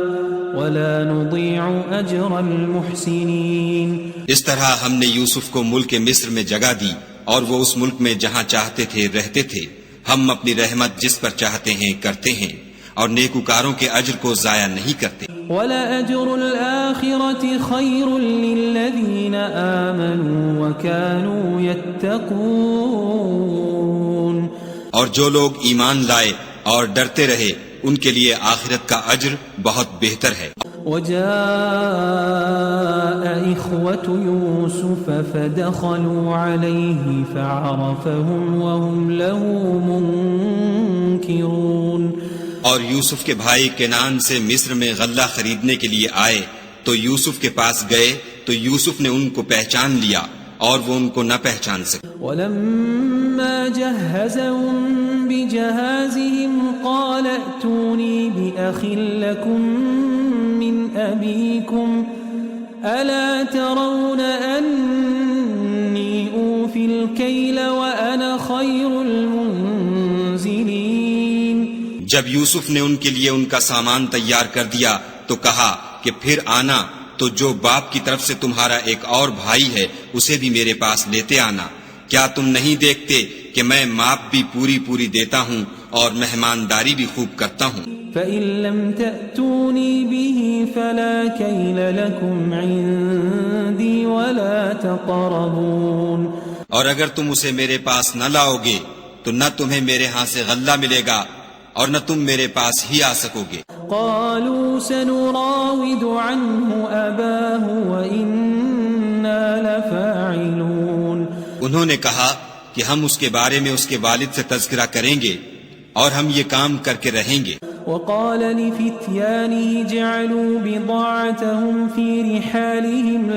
Speaker 2: ولا نضيع أجر المحسنين۔
Speaker 3: اس طرح ہم نے یوسف کو ملک مصر میں جگہ دی اور وہ اس ملک میں جہاں چاہتے تھے رہتے تھے۔ ہم اپنی رحمت جس پر چاہتے ہیں کرتے ہیں اور نیکوکاروں کے اجر کو ضائع نہیں کرتے۔
Speaker 2: وَلَأَجْرُ الْآخِرَةِ خَيْرٌ لِّلَّذِينَ آمَنُوا وَكَانُوا يَتَّقُونَ۔
Speaker 3: اور جو لوگ ایمان لائے اور ڈرتے رہے ان کے لیے آخرت کا اجر بہت بہتر ہے۔
Speaker 2: وَجَاءَ إِخْوَةُ يُوسُفَ فَدَخَلُوا عَلَيْهِ فَعَرَفَهُمْ وَهُمْ لَهُ مُنكِرُونَ۔
Speaker 3: اور یوسف کے بھائی کنان سے مصر میں غلہ خریدنے کے لیے آئے تو یوسف کے پاس گئے تو یوسف نے ان کو پہچان لیا اور وہ ان کو نہ پہچان سکے۔
Speaker 2: وَلَمَّا جَهَّزَهُم بِجَهَازِهِمْ قَالَ ائْتُونِي بِأَخٍ لَّكُم مِّنْ أَبِيكُمْ أَلَا تَرَوْنَ أَنِّي أُوفِي الْكَيْلَ وَأَنَا خَيْرُ الْمُنزِلِينَ۔
Speaker 3: جب یوسف نے ان کے لیے ان کا سامان تیار کر دیا تو کہا کہ پھر آنا تو جو باپ کی طرف سے تمہارا ایک اور بھائی ہے اسے بھی میرے پاس لیتے آنا۔ کیا تم نہیں دیکھتے کہ میں ماپ بھی پوری دیتا ہوں اور مہمانداری بھی خوب کرتا ہوں؟
Speaker 2: فَإِن لَّمْ تَأْتُونِي بِهِ فَلَا كَيْلَ لَكُمْ عِندِي وَلَا تَقْرَبُونَ۔
Speaker 3: اور اگر تم اسے میرے پاس نہ لاؤ گے تو نہ تمہیں میرے ہاں سے غلہ ملے گا اور نہ تم میرے پاس ہی آ سکو گے۔
Speaker 2: قالوا سنراود عنه أباه وإنا لفاعلون۔
Speaker 3: انہوں نے کہا کہ ہم اس کے بارے میں اس کے والد سے تذکرہ کریں گے اور ہم یہ کام کر کے رہیں گے۔
Speaker 2: وقال لفتيانه جعلوا بضاعتهم في رحالهم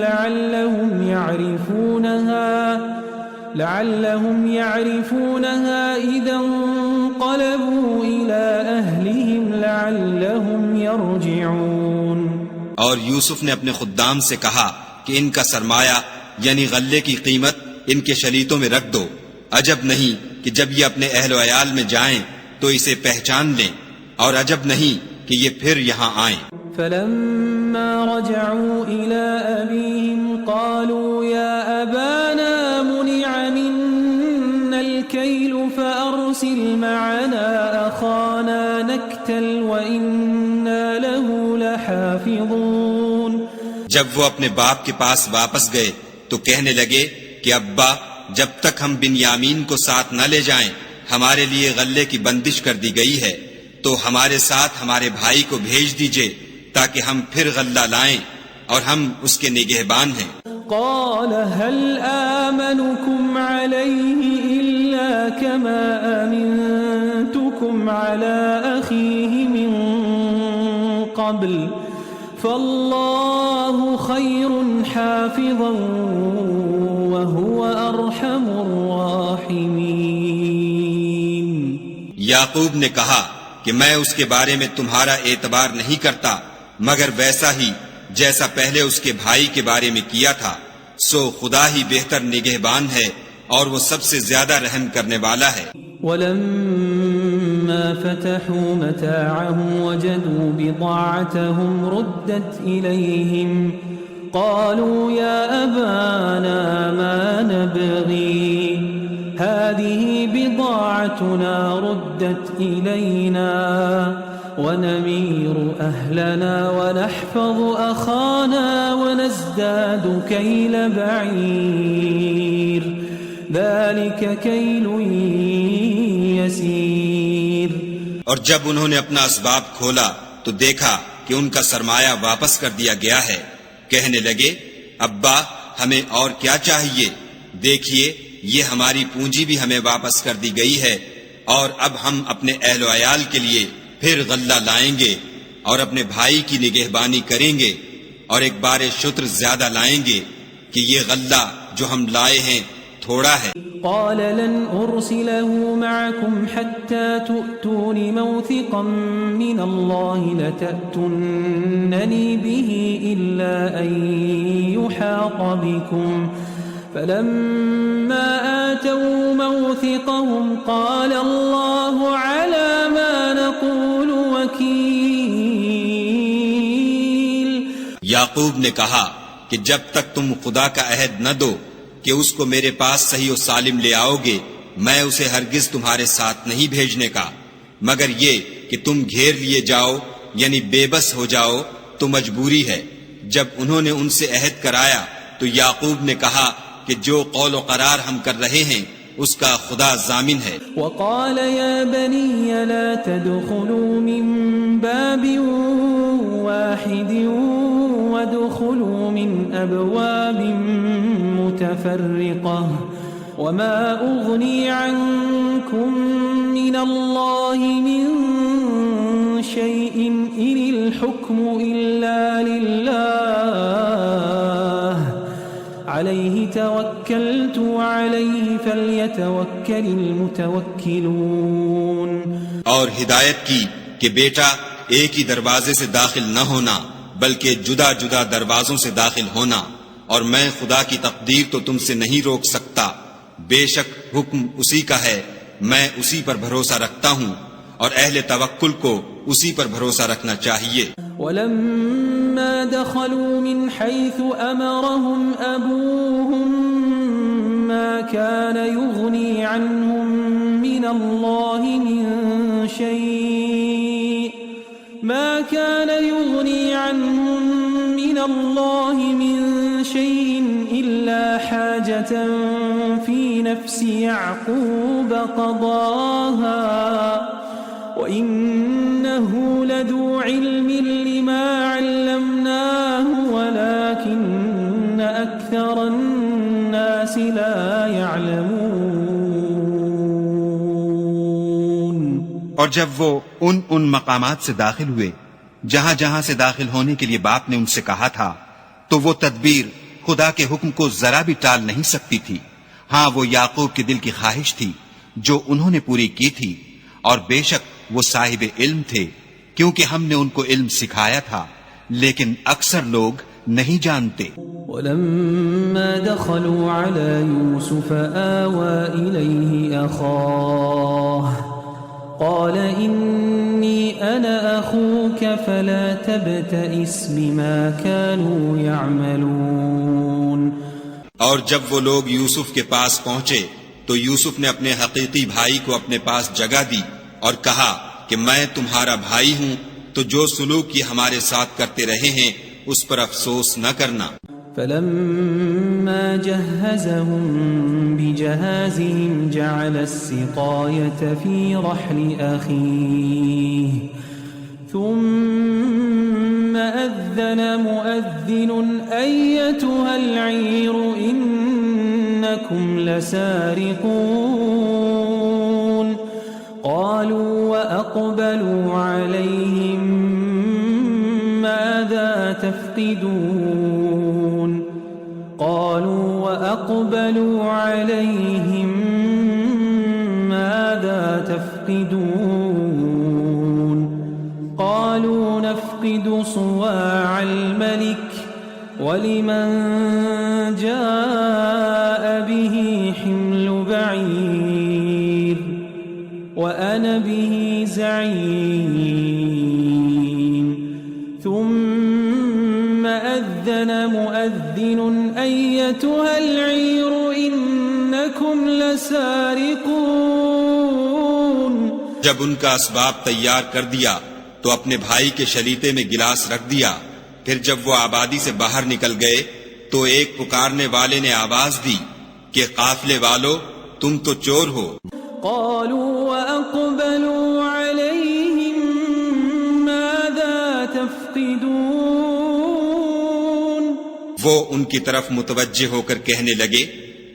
Speaker 2: لعلهم يعرفونها إذا انقلبوا إلى أهلهم لعلهم يرجعون۔
Speaker 3: اور یوسف نے اپنے خدام سے کہا کہ ان کا سرمایہ یعنی غلے کی قیمت ان کے شلیتوں میں رکھ دو، عجب نہیں کہ جب یہ اپنے اہل و عیال میں جائیں تو اسے پہچان لیں، اور عجب نہیں کہ یہ پھر یہاں آئیں۔
Speaker 2: فلما رجعوا إلى أبيهم قالوا يا أبانا منع منا الكيل فأرسل معنا أخانا نكتل وإنا له لحافظون۔
Speaker 3: جب وہ اپنے باپ کے پاس واپس گئے تو کہنے لگے کہ ابا جب تک ہم بنیامین کو ساتھ نہ لے جائیں ہمارے لیے غلے کی بندش کر دی گئی ہے، تو ہمارے ساتھ ہمارے بھائی کو بھیج دیجئے تاکہ ہم پھر غلہ لائیں اور ہم اس کے نگہبان ہیں۔
Speaker 2: قال هل آمنكم عليه إلا كما أمنتكم على أخيه من قبل فالله خير حافظا وهو أرحم الراحمين۔
Speaker 3: یعقوب نے کہا کہ میں اس کے بارے میں تمہارا اعتبار نہیں کرتا مگر ویسا ہی جیسا پہلے اس کے بھائی کے بارے میں کیا تھا، سو خدا ہی بہتر نگہبان ہے اور وہ سب سے زیادہ رحم کرنے والا ہے۔
Speaker 2: ولما فتحوا متاعهم وجدوا بضاعتهم ردت إليهم قالوا يا أبانا ما نبغي هذه بضاعتنا ردت إلينا ونمير أهلنا ونحفظ أخانا ونزداد كيل بعير ذلك كيل يسير۔
Speaker 3: اور جب انہوں نے اپنا اسباب کھولا تو دیکھا کہ ان کا سرمایہ واپس کر دیا گیا ہے، کہنے لگے ابا ہمیں اور کیا چاہیے، دیکھیے یہ ہماری پونجی بھی ہمیں واپس کر دی گئی ہے اور اب ہم اپنے اہل و عیال کے لیے پھر غلہ لائیں گے اور اپنے بھائی کی نگہبانی کریں گے اور ایک بار شتر زیادہ لائیں گے کہ یہ غلہ جو ہم لائے ہیں تھوڑا ہے۔
Speaker 2: قال لن أرسله معكم حتى تؤتون موثقا من الله لتأتونني به إلا أن يحاط بكم فلما آتوا موثقهم قال الله على ما نقول وكيل۔
Speaker 3: یعقوب نے کہا کہ جب تک تم خدا کا عہد نہ دو کہ اس کو میرے پاس صحیح و سالم لے آؤ گے، میں اسے ہرگز تمہارے ساتھ نہیں بھیجنے کا، مگر یہ کہ تم گھیر لیے جاؤ یعنی بے بس ہو جاؤ تو مجبوری ہے۔ جب انہوں نے ان سے عہد کرایا تو یعقوب نے کہا کہ جو قول و قرار ہم کر رہے ہیں اس کا خدا ضامن ہے۔
Speaker 2: وقال يا بني لا تدخلوا من باب واحد وادخلوا من أبواب متفرقة وما أغني عنكم من الله من شيء إن الحكم إلا لله عليه توكلت وعليه فليتوكل المتوكلون۔
Speaker 3: اور ہدایت کی کہ بیٹا ایک ہی دروازے سے داخل نہ ہونا بلکہ جدا جدا دروازوں سے داخل ہونا، اور میں خدا کی تقدیر تو تم سے نہیں روک سکتا، بے شک حکم اسی کا ہے، میں اسی پر بھروسہ رکھتا ہوں، اور اہل توکل کو اسی پر بھروسہ رکھنا چاہیے۔
Speaker 2: ولما دخلوا من حيث أمرهم أبوهم ما كان يغني عنهم من الله من شيء إلا حاجة في نفس يعقوب قضاها وإنه لذو علم لما علمناه ولكن أكثر الناس لا يعلمون۔
Speaker 4: اور جب وہ ان مقامات سے داخل ہوئے جہاں جہاں سے داخل ہونے کے لیے باپ نے ان سے کہا تھا، تو وہ تدبیر خدا کے حکم کو ذرا بھی ٹال نہیں سکتی تھی۔ ہاں وہ یعقوب کے دل کی خواہش تھی جو انہوں نے پوری کی تھی، اور بے شک وہ صاحب علم تھے کیونکہ ہم نے ان کو علم سکھایا تھا، لیکن اکثر لوگ نہیں جانتے۔
Speaker 2: ولما دخلوا على يوسف آوى إليه أخاه قال إني أنا أخوك فلا تبتئس بما كانوا يعملون۔
Speaker 3: اور جب وہ لوگ یوسف کے پاس پہنچے تو یوسف نے اپنے حقیقی بھائی کو اپنے پاس جگہ دی اور کہا کہ میں تمہارا بھائی ہوں، تو جو سلوک یہ ہمارے ساتھ کرتے رہے ہیں اس پر افسوس نہ کرنا۔
Speaker 2: فلما جهزهم بجهازهم جعل السقاية في رحل أخيه ثم أذن مؤذن أيتها العير إنكم لسارقون قالوا وأقبلوا عليهم ماذا تفقدون قالوا وأقبلوا عليهم ماذا تفقدون قالوا نفقد صواع الملك ولمن جاء به حمل بعير وأنا به زعيم ثم أذن مؤذن أيتها العير إنكم لسارقون۔
Speaker 3: جب ان کا اسباب تیار کر دیا تو اپنے بھائی کے شلیتے میں گلاس رکھ دیا، پھر جب وہ آبادی سے باہر نکل گئے تو ایک پکارنے والے نے آواز دی کہ قافلے والو تم تو چور ہو۔
Speaker 2: قالوا وأقبلوا عليهم ماذا تفقدون
Speaker 3: وہ ان کی طرف متوجہ ہو کر کہنے لگے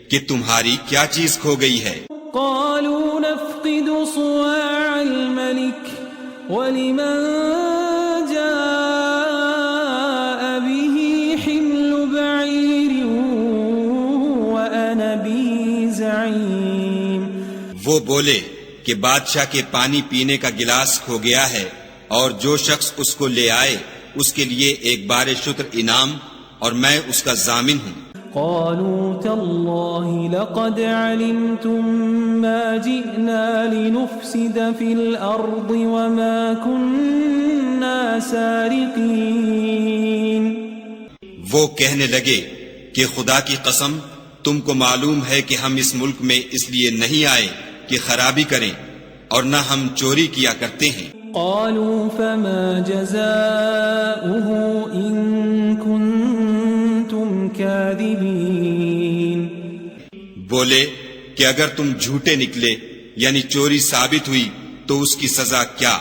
Speaker 3: کہ تمہاری کیا چیز کھو گئی ہے؟
Speaker 2: قالوا نفقد صواع الملك ولمن جاء به حمل بعير وأنا به حليم.
Speaker 3: وہ بولے کہ بادشاہ کے پانی پینے کا گلاس کھو گیا ہے، اور جو شخص اس کو لے آئے اس کے لیے ایک بار شتر انعام، اور میں اس کا ضامن ہوں۔
Speaker 2: قالوا تالله لقد علمتم ما جئنا لنفسد في الأرض وما كنا سارقين.
Speaker 3: وہ کہنے لگے کہ خدا کی قسم تم کو معلوم ہے کہ ہم اس ملک میں اس لیے نہیں آئے کہ خرابی کریں، اور نہ ہم چوری کیا کرتے ہیں۔
Speaker 2: قالوا فما جزاؤه إن كنتم كاذبين.
Speaker 3: بولے کہ اگر تم جھوٹے نکلے یعنی چوری ثابت ہوئی تو اس کی سزا کیا؟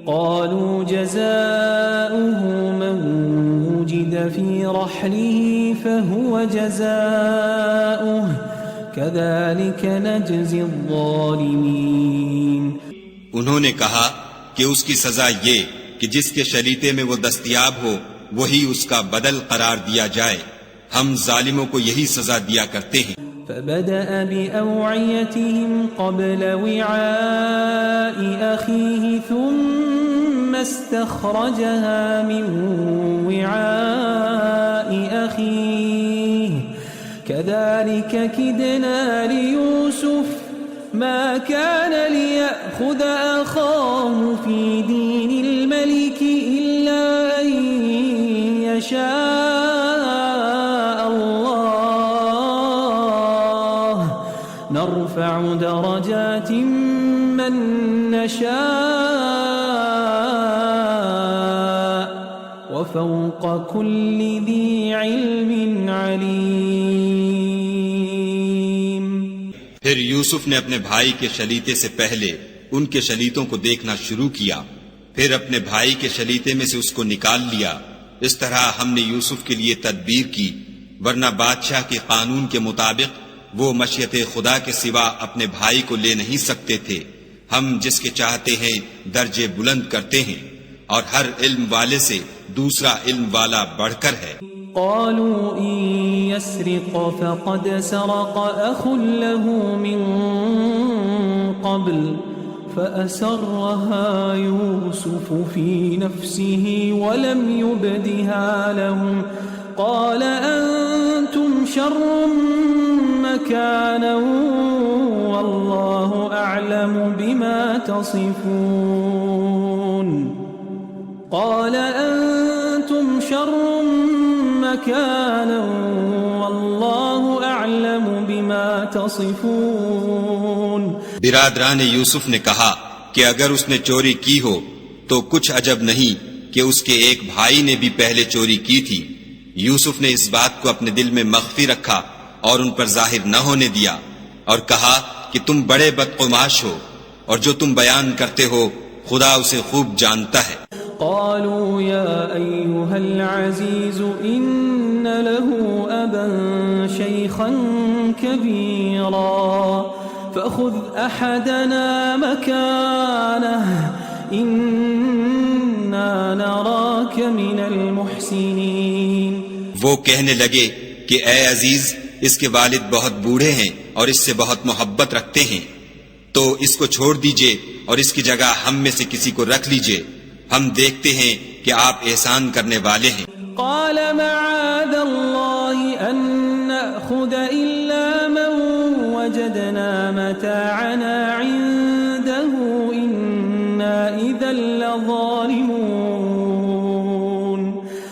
Speaker 2: قالوا جزاؤه من وجد في رحله فهو جزاؤه كذلك نجزي الظالمين.
Speaker 3: انہوں نے کہا کہ اس کی سزا یہ کہ جس کے شلیتے میں وہ دستیاب ہو وہی اس کا بدل قرار دیا جائے، ہم ظالموں کو یہی سزا دیا کرتے ہیں۔
Speaker 2: فبدأ بأوعيتهم قبل وعاء أخيه ثم استخرجها من وعاء أخيه كذلك كدنا ليوسف ما كان ليأخذ أخاه في دين الملك إلا أن يشاء الله نرفع درجات من نشاء وفوق كل ذي علم عليم.
Speaker 3: پھر یوسف نے اپنے بھائی کے شلیتے سے پہلے ان کے شلیتوں کو دیکھنا شروع کیا، پھر اپنے بھائی کے شلیتے میں سے اس کو نکال لیا۔ اس طرح ہم نے یوسف کے لیے تدبیر کی، ورنہ بادشاہ کے قانون کے مطابق وہ مشیت خدا کے سوا اپنے بھائی کو لے نہیں سکتے تھے۔ ہم جس کے چاہتے ہیں درجے بلند کرتے ہیں، اور ہر علم والے سے دوسرا علم والا بڑھ کر ہے۔
Speaker 2: قالوا إن يسرق فقد سرق أخ له من قبل فأسرها يوسف في نفسه ولم يبدها لهم قال أنتم شر مكانا والله أعلم بما تصفون. قال أنتم شر مكانا والله أعلم بما تصفون.
Speaker 3: برادران یوسف نے کہا کہ اگر اس نے چوری کی ہو تو کچھ عجب نہیں کہ اس کے ایک بھائی نے بھی پہلے چوری کی تھی۔ یوسف نے اس بات کو اپنے دل میں مخفی رکھا اور ان پر ظاہر نہ ہونے دیا، اور کہا کہ تم بڑے بدقماش ہو، اور جو تم بیان کرتے ہو خدا اسے خوب جانتا ہے۔
Speaker 2: قالوا يا أيها العزيز إن له أبا شيخا كبيرا فخذ أحدنا مكانه إنا نراك من المحسنين.
Speaker 3: وہ کہنے لگے کہ اے عزیز، اس کے والد بہت بوڑھے ہیں اور اس سے بہت محبت رکھتے ہیں، تو اس کو چھوڑ دیجئے اور اس کی جگہ ہم میں سے کسی کو رکھ لیجئے، ہم دیکھتے ہیں کہ آپ احسان کرنے والے ہیں۔
Speaker 2: قال معاذ الله أن نأخذ إلا من وجدنا متاعنا عنده إنا إذا لظالمون.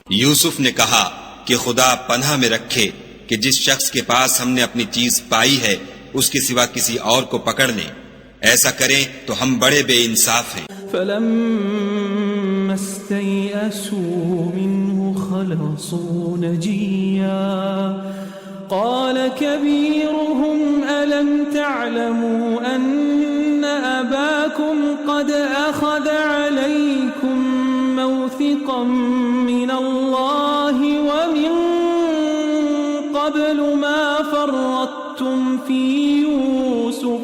Speaker 3: یوسف نے کہا کہ خدا پناہ میں رکھے کہ جس شخص کے پاس ہم نے اپنی چیز پائی ہے اس کے سوا کسی اور کو پکڑ لیں، ایسا کریں تو ہم بڑے بے انصاف ہیں۔
Speaker 2: فلما استيئسوا منه خلصوا نجيا قال كبيرهم ألم تعلموا أن أباكم قد أخذ عليكم موثقا من الله ومن قبل ما فرطتم في يوسف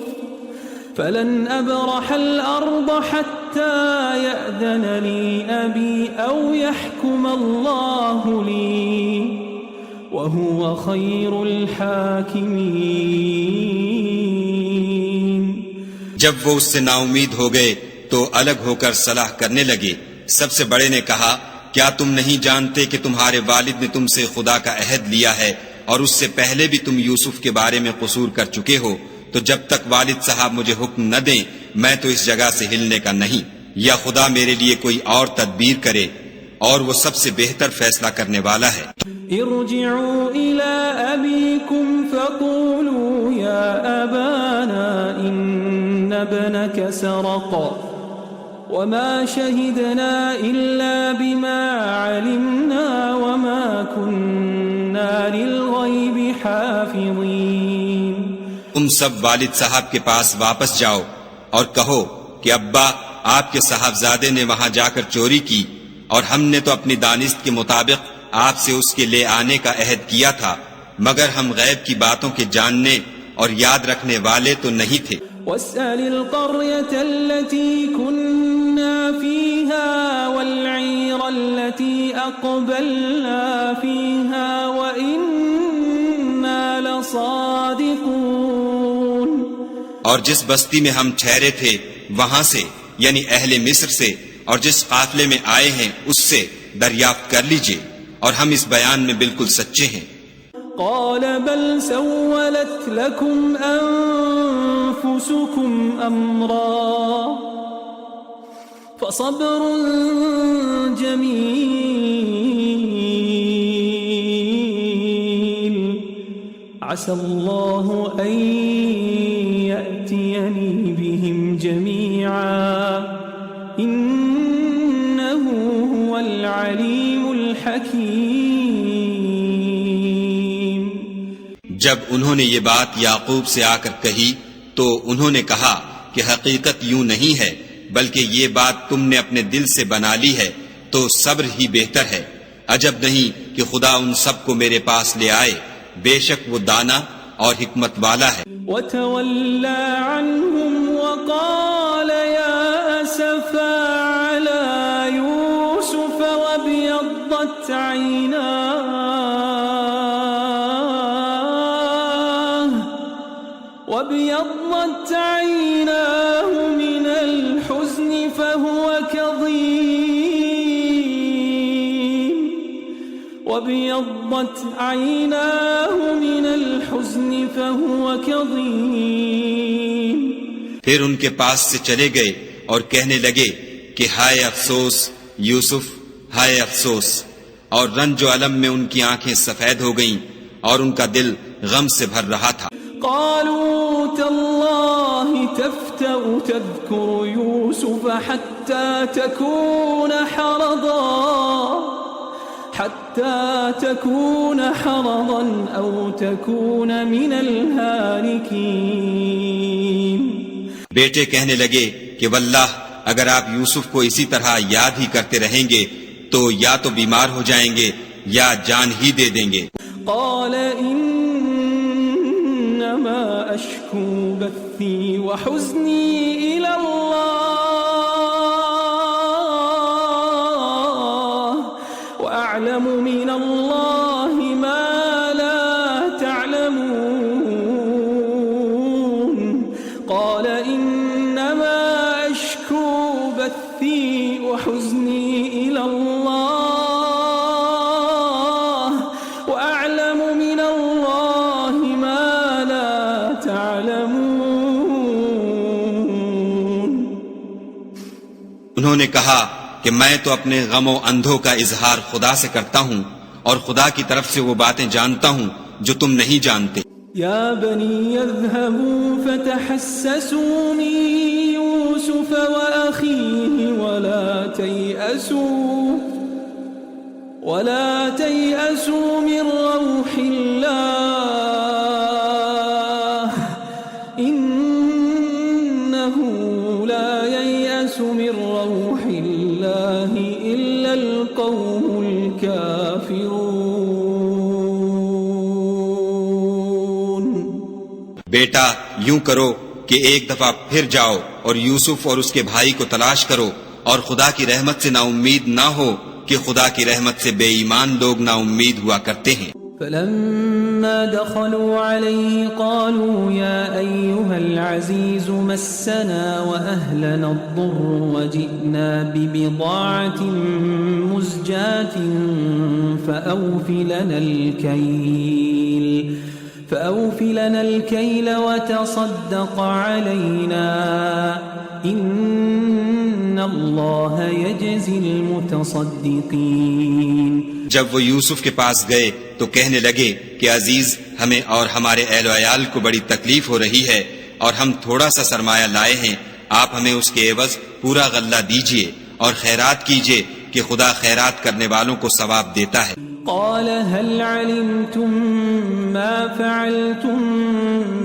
Speaker 2: فلن أبرح الأرض حتى يأذن لي أبي أو يحكم الله لي وهو خير الحاكمين.
Speaker 3: جب وہ اس سے نا امید ہو گئے تو الگ ہو کر صلاح کرنے لگے۔ سب سے بڑے نے کہا کیا تم نہیں جانتے کہ تمہارے والد نے تم سے خدا کا عہد لیا ہے اور اس سے پہلے بھی تم یوسف کے بارے میں قصور کر چکے ہو، تو جب تک والد صاحب مجھے حکم نہ دیں میں تو اس جگہ سے ہلنے کا نہیں، یا خدا میرے لیے کوئی اور تدبیر کرے، اور وہ سب سے بہتر فیصلہ کرنے والا ہے۔
Speaker 2: ارجعوا إلى أبيكم فقولوا يا أبانا إن ابنك سرق وما شهدنا إلا بما علمنا وما كنا للغيب حافظين۔
Speaker 3: تم سب والد صاحب کے پاس واپس جاؤ اور کہو کہ ابا آپ کے صاحبزادے نے وہاں جا کر چوری کی، اور ہم نے تو اپنی دانست کے مطابق آپ سے اس کے لے آنے کا عہد کیا تھا، مگر ہم غیب کی باتوں کے جاننے اور یاد رکھنے والے تو نہیں تھے۔
Speaker 2: واسأل القرية التي كنا فيها والعير التي أقبلنا فيها وإنا لصادقون۔
Speaker 3: اور جس بستی میں ہم ٹھہرے تھے وہاں سے، یعنی اہل مصر سے، اور جس قافلے میں آئے ہیں اس سے دریافت کر لیجئے، اور ہم اس بیان میں بالکل سچے ہیں۔
Speaker 2: قال بل سولت لكم أنفسكم أمرا فصبر جميل عسى الله أن يأتيني بهم جميعا إنه هو العليم الحكيم۔
Speaker 3: جب انہوں نے یہ بات یعقوب سے آ کر کہی تو انہوں نے کہا کہ حقیقت یوں نہیں ہے، بلکہ یہ بات تم نے اپنے دل سے بنا لی ہے، تو صبر ہی بہتر ہے۔ عجب نہیں کہ خدا ان سب کو میرے پاس لے آئے، بے شک وہ دانا اور حکمت والا ہے۔
Speaker 2: وتولى عنهم وقال يا أسفا على يوسف وابيضت عيناه من الحزن فهو كظيم وابيضت عيناه من الحزن فهو كظيم۔
Speaker 3: پھر ان کے پاس سے چلے گئے اور کہنے لگے کہ ہائے افسوس یوسف، ہائے افسوس، اور رنج و الم میں ان کی آنکھیں سفید ہو گئیں اور ان کا دل غم سے بھر رہا تھا۔
Speaker 2: قالوا تالله تفتأ تذكر يوسف حتى تكون حرضا أو تكون من الهالكين۔
Speaker 3: بیٹے کہنے لگے کہ واللہ اگر آپ یوسف کو اسی طرح یاد ہی کرتے رہیں گے تو یا تو بیمار ہو جائیں گے یا جان ہی دے دیں گے۔
Speaker 2: قال انما اشكو بثي وحزني الى الله واعلم من الله ما لا تعلمون۔ قال انما اشكو بثي وحزني الى الله واعلم من الله ما لا تعلمون۔
Speaker 3: انہوں نے کہا کہ میں تو اپنے غم و اندھوں کا اظہار خدا سے کرتا ہوں، اور خدا کی طرف سے وہ باتیں جانتا ہوں جو تم نہیں جانتے۔
Speaker 2: يا بني اذهبوا فتحسسوا من يوسف وأخيه ولا تيأسوا من روح الله إنه لا ييأس من روح الله إلا القوم الكافرون۔
Speaker 3: بیٹا یوں کرو کہ ایک دفعہ پھر جاؤ اور یوسف اور اس کے بھائی کو تلاش کرو، اور خدا کی رحمت سے نا امید نہ ہو کہ خدا کی رحمت سے بے ایمان لوگ نا امید ہوا کرتے ہیں۔
Speaker 2: فلما دخلوا عليه قالوا يا أيها العزيز مسنا وأهلنا الضر وجئنا ببضاعة مزجاة فأوف لنا الكيل وتصدق علينا إن الله يجزي المتصدقين.
Speaker 3: جب وہ یوسف کے پاس گئے تو کہنے لگے کہ عزیز، ہمیں اور ہمارے اہل و عیال کو بڑی تکلیف ہو رہی ہے اور ہم تھوڑا سا سرمایہ لائے ہیں، آپ ہمیں اس کے عوض پورا غلہ دیجئے اور خیرات کیجئے کہ خدا خیرات کرنے والوں کو ثواب دیتا ہے.
Speaker 2: قال هل علمتم ما فعلتم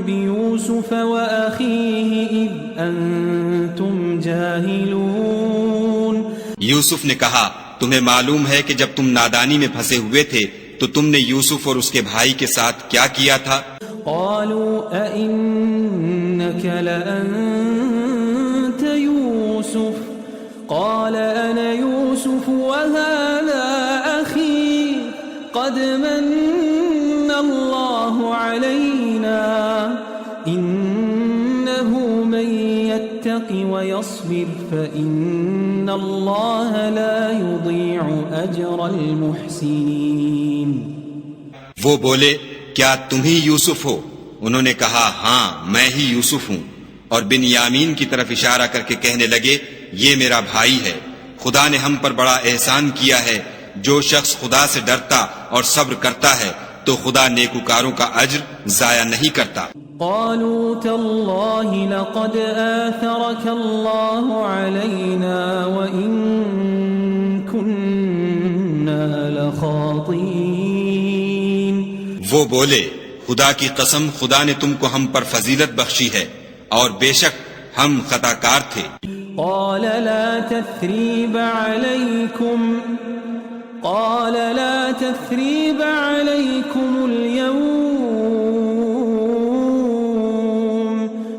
Speaker 2: بيوسف وأخيه إذ أنتم جاهلون.
Speaker 3: یوسف نے کہا، تمہیں معلوم ہے کہ جب تم نادانی میں پھنسے ہوئے تھے تو تم نے یوسف اور اس کے بھائی کے ساتھ کیا کیا تھا؟
Speaker 2: قالوا أئنك لأنت يوسف قال أنا يوسف وهذا أخي قد من الله علينا إنه من يتق ويصبر فإن الله لا يضيع أجر المحسنين.
Speaker 3: وہ بولے، کیا تم ہی یوسف ہو؟ انہوں نے کہا، ہاں میں ہی یوسف ہوں، اور بن یامین کی طرف اشارہ کر کے کہنے لگے، یہ میرا بھائی ہے، خدا نے ہم پر بڑا احسان کیا ہے. جو شخص خدا سے ڈرتا اور صبر کرتا ہے تو خدا نیکوکاروں کا اجر ضائع نہیں کرتا.
Speaker 2: قالوا تالله لقد آثرك الله علينا وإن كنا لخاطئين.
Speaker 3: وہ بولے، خدا کی قسم، خدا نے تم کو ہم پر فضیلت بخشی ہے اور بے شک ہم خطا کار تھے.
Speaker 2: قال لا تثريب عليكم اليوم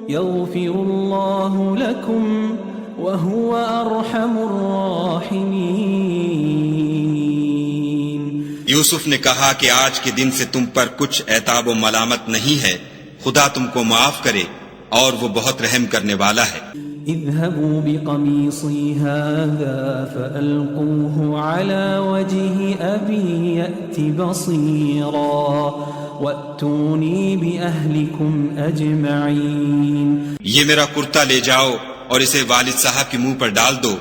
Speaker 2: يغفر الله لكم وهو أرحم الراحمين.
Speaker 3: یوسف نے کہا کہ آج کے دن سے تم پر کچھ عتاب و ملامت نہیں ہے، خدا تم کو معاف کرے اور وہ بہت رحم کرنے والا ہے.
Speaker 2: اذهبوا بقميصي هذا فألقوه على وجه أبي يأت بصيرا وأتوني بأهلكم أجمعين.
Speaker 3: یہ میرا کرتا لے جاؤ اور اسے والد صاحب کے منہ پر ڈال دو،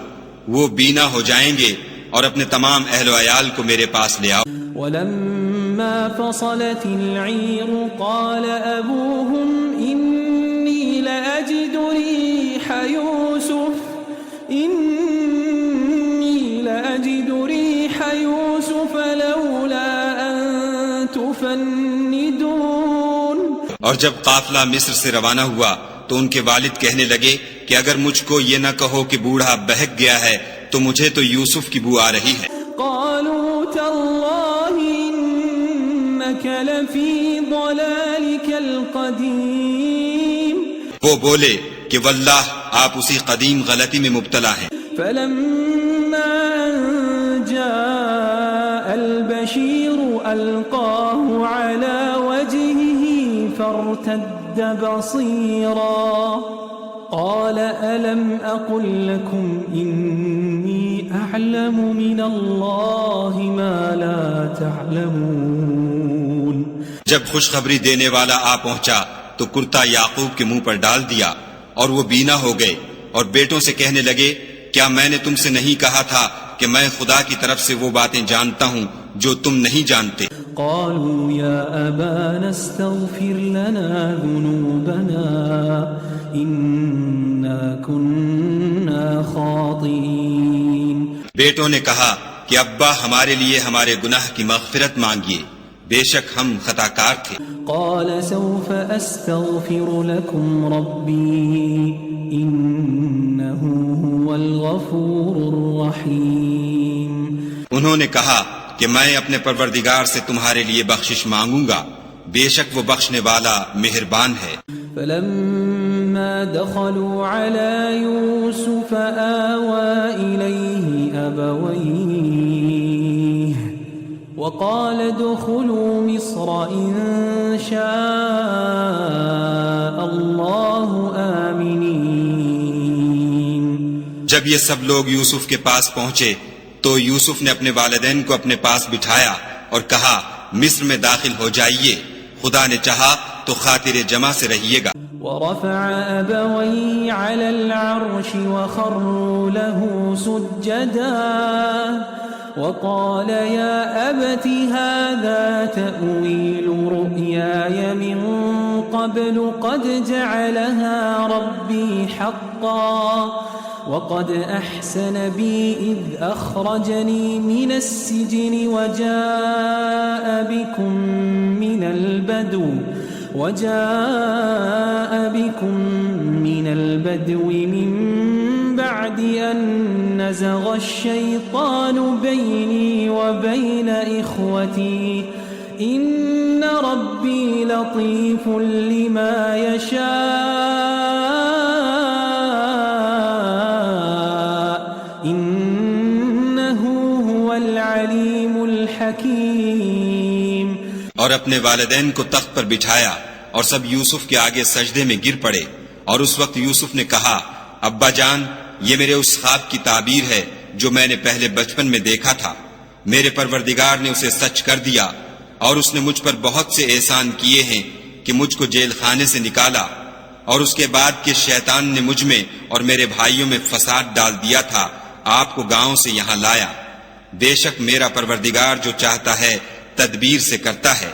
Speaker 3: وہ بینا ہو جائیں گے، اور اپنے تمام اہل و عیال کو میرے پاس لے آؤ.
Speaker 2: ولما فصلت العير قال أبوهم إني لأجد ريح يوسف لولا أن تفندون.
Speaker 3: اور جب قافلہ مصر سے روانہ ہوا تو ان کے والد کہنے لگے کہ اگر مجھ کو یہ نہ کہو کہ بوڑھا بہک گیا ہے تو مجھے تو یوسف کی بو آ رہی ہے.
Speaker 2: قالوا تالله إنك لفي ضلالك القديم.
Speaker 3: وہ بولے کہ واللہ آپ اسی قدیم غلطی میں مبتلا ہیں.
Speaker 2: فلما جاء البشير ألقاه على وجهه فارتد بصيرا قال ألم أقل لكم إني أعلم من الله ما لا تعلمون.
Speaker 3: جب خوشخبری دینے والا آ پہنچا تو کرتا یعقوب کے منہ پر ڈال دیا اور وہ بینا ہو گئے، اور بیٹوں سے کہنے لگے، کیا میں نے تم سے نہیں کہا تھا کہ میں خدا کی طرف سے وہ باتیں جانتا ہوں جو تم نہیں جانتے؟
Speaker 2: قالوا يا أبانا استغفر لنا ذنوبنا إنا كنا خاطئين.
Speaker 3: بیٹوں نے کہا کہ ابا ہمارے لیے ہمارے گناہ کی مغفرت مانگیے، بے شک ہم خطا کار تھے.
Speaker 2: قال سوف أستغفر لكم ربي إنه هو الغفور الرحيم.
Speaker 3: انہوں نے کہا کہ میں اپنے پروردگار سے تمہارے لیے بخشش مانگوں گا، بے شک وہ بخشنے والا مہربان ہے.
Speaker 2: فلما دخلوا على يوسف آوى إليه أبويه وقال ادخلوا مصر إن شاء الله آمنين.
Speaker 3: جب یہ سب لوگ یوسف کے پاس پہنچے تو یوسف نے اپنے والدین کو اپنے پاس بٹھایا اور کہا مصر میں داخل ہو جائیے، خدا نے چاہا تو خاطر جمع سے رہیے گا.
Speaker 2: ورفع أبويه على العرش وخروا له سجدا وقال يا أبت هذا تأويل رؤياي من قبل قد جعلها ربي حقا وقد أحسن بي إذ أخرجني من السجن وجاء بكم من البدو من بعد أن نزغ الشيطان بيني وبين إخوتي إن ربي لطيف لما يشاء إنه هو العليم الحكيم.
Speaker 3: اور اپنے والدین کو تخت پر بٹھایا اور سب یوسف کے آگے سجدے میں گر پڑے. اور اس وقت یوسف نے کہا ابا جان، یہ میرے اس خواب کی تعبیر ہے جو میں نے پہلے بچپن میں دیکھا تھا. میرے پروردگار نے اسے سچ کر دیا اور اس نے مجھ پر بہت سے احسان کیے ہیں کہ مجھ کو جیل خانے سے نکالا اور اس کے بعد کہ شیطان نے مجھ میں اور میرے بھائیوں میں فساد ڈال دیا تھا آپ کو گاؤں سے یہاں لایا. بے شک میرا پروردگار جو چاہتا ہے تدبیر سے کرتا ہے،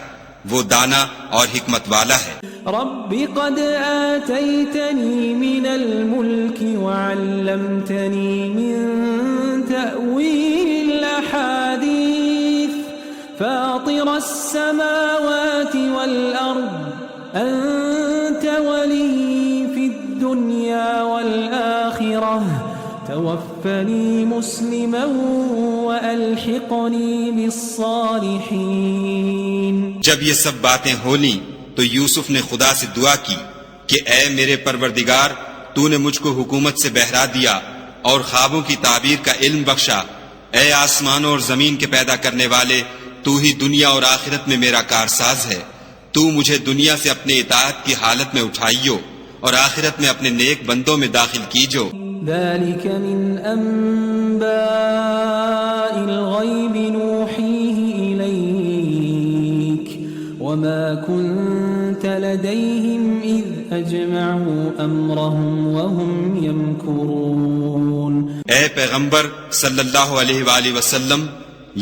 Speaker 3: وہ دانا اور حکمت والا ہے.
Speaker 2: رب قد آتيتني من الملك وعلمتني من تأويل الأحاديث فاطر السماوات والأرض أنت ولي في الدنيا والآخرة توفني مسلما وألحقني بالصالحين.
Speaker 3: جب یہ سب باتیں ہولیں تو یوسف نے خدا سے دعا کی کہ اے میرے پروردگار، تو نے مجھ کو حکومت سے بہرا دیا اور خوابوں کی تعبیر کا علم بخشا. اے آسمانوں اور زمین کے پیدا کرنے والے، تو ہی دنیا اور آخرت میں میرا کارساز ہے. تو مجھے دنیا سے اپنے اطاعت کی حالت میں اٹھائیو اور آخرت میں اپنے نیک بندوں میں داخل کیجو.
Speaker 2: ذلك من أنباء الغيب نوحيه إليك وما كنت لديهم إذ أجمعوا أمرهم وهم يمكرون.
Speaker 3: اے پیغمبر صلی اللہ علیہ وآلہ وسلم،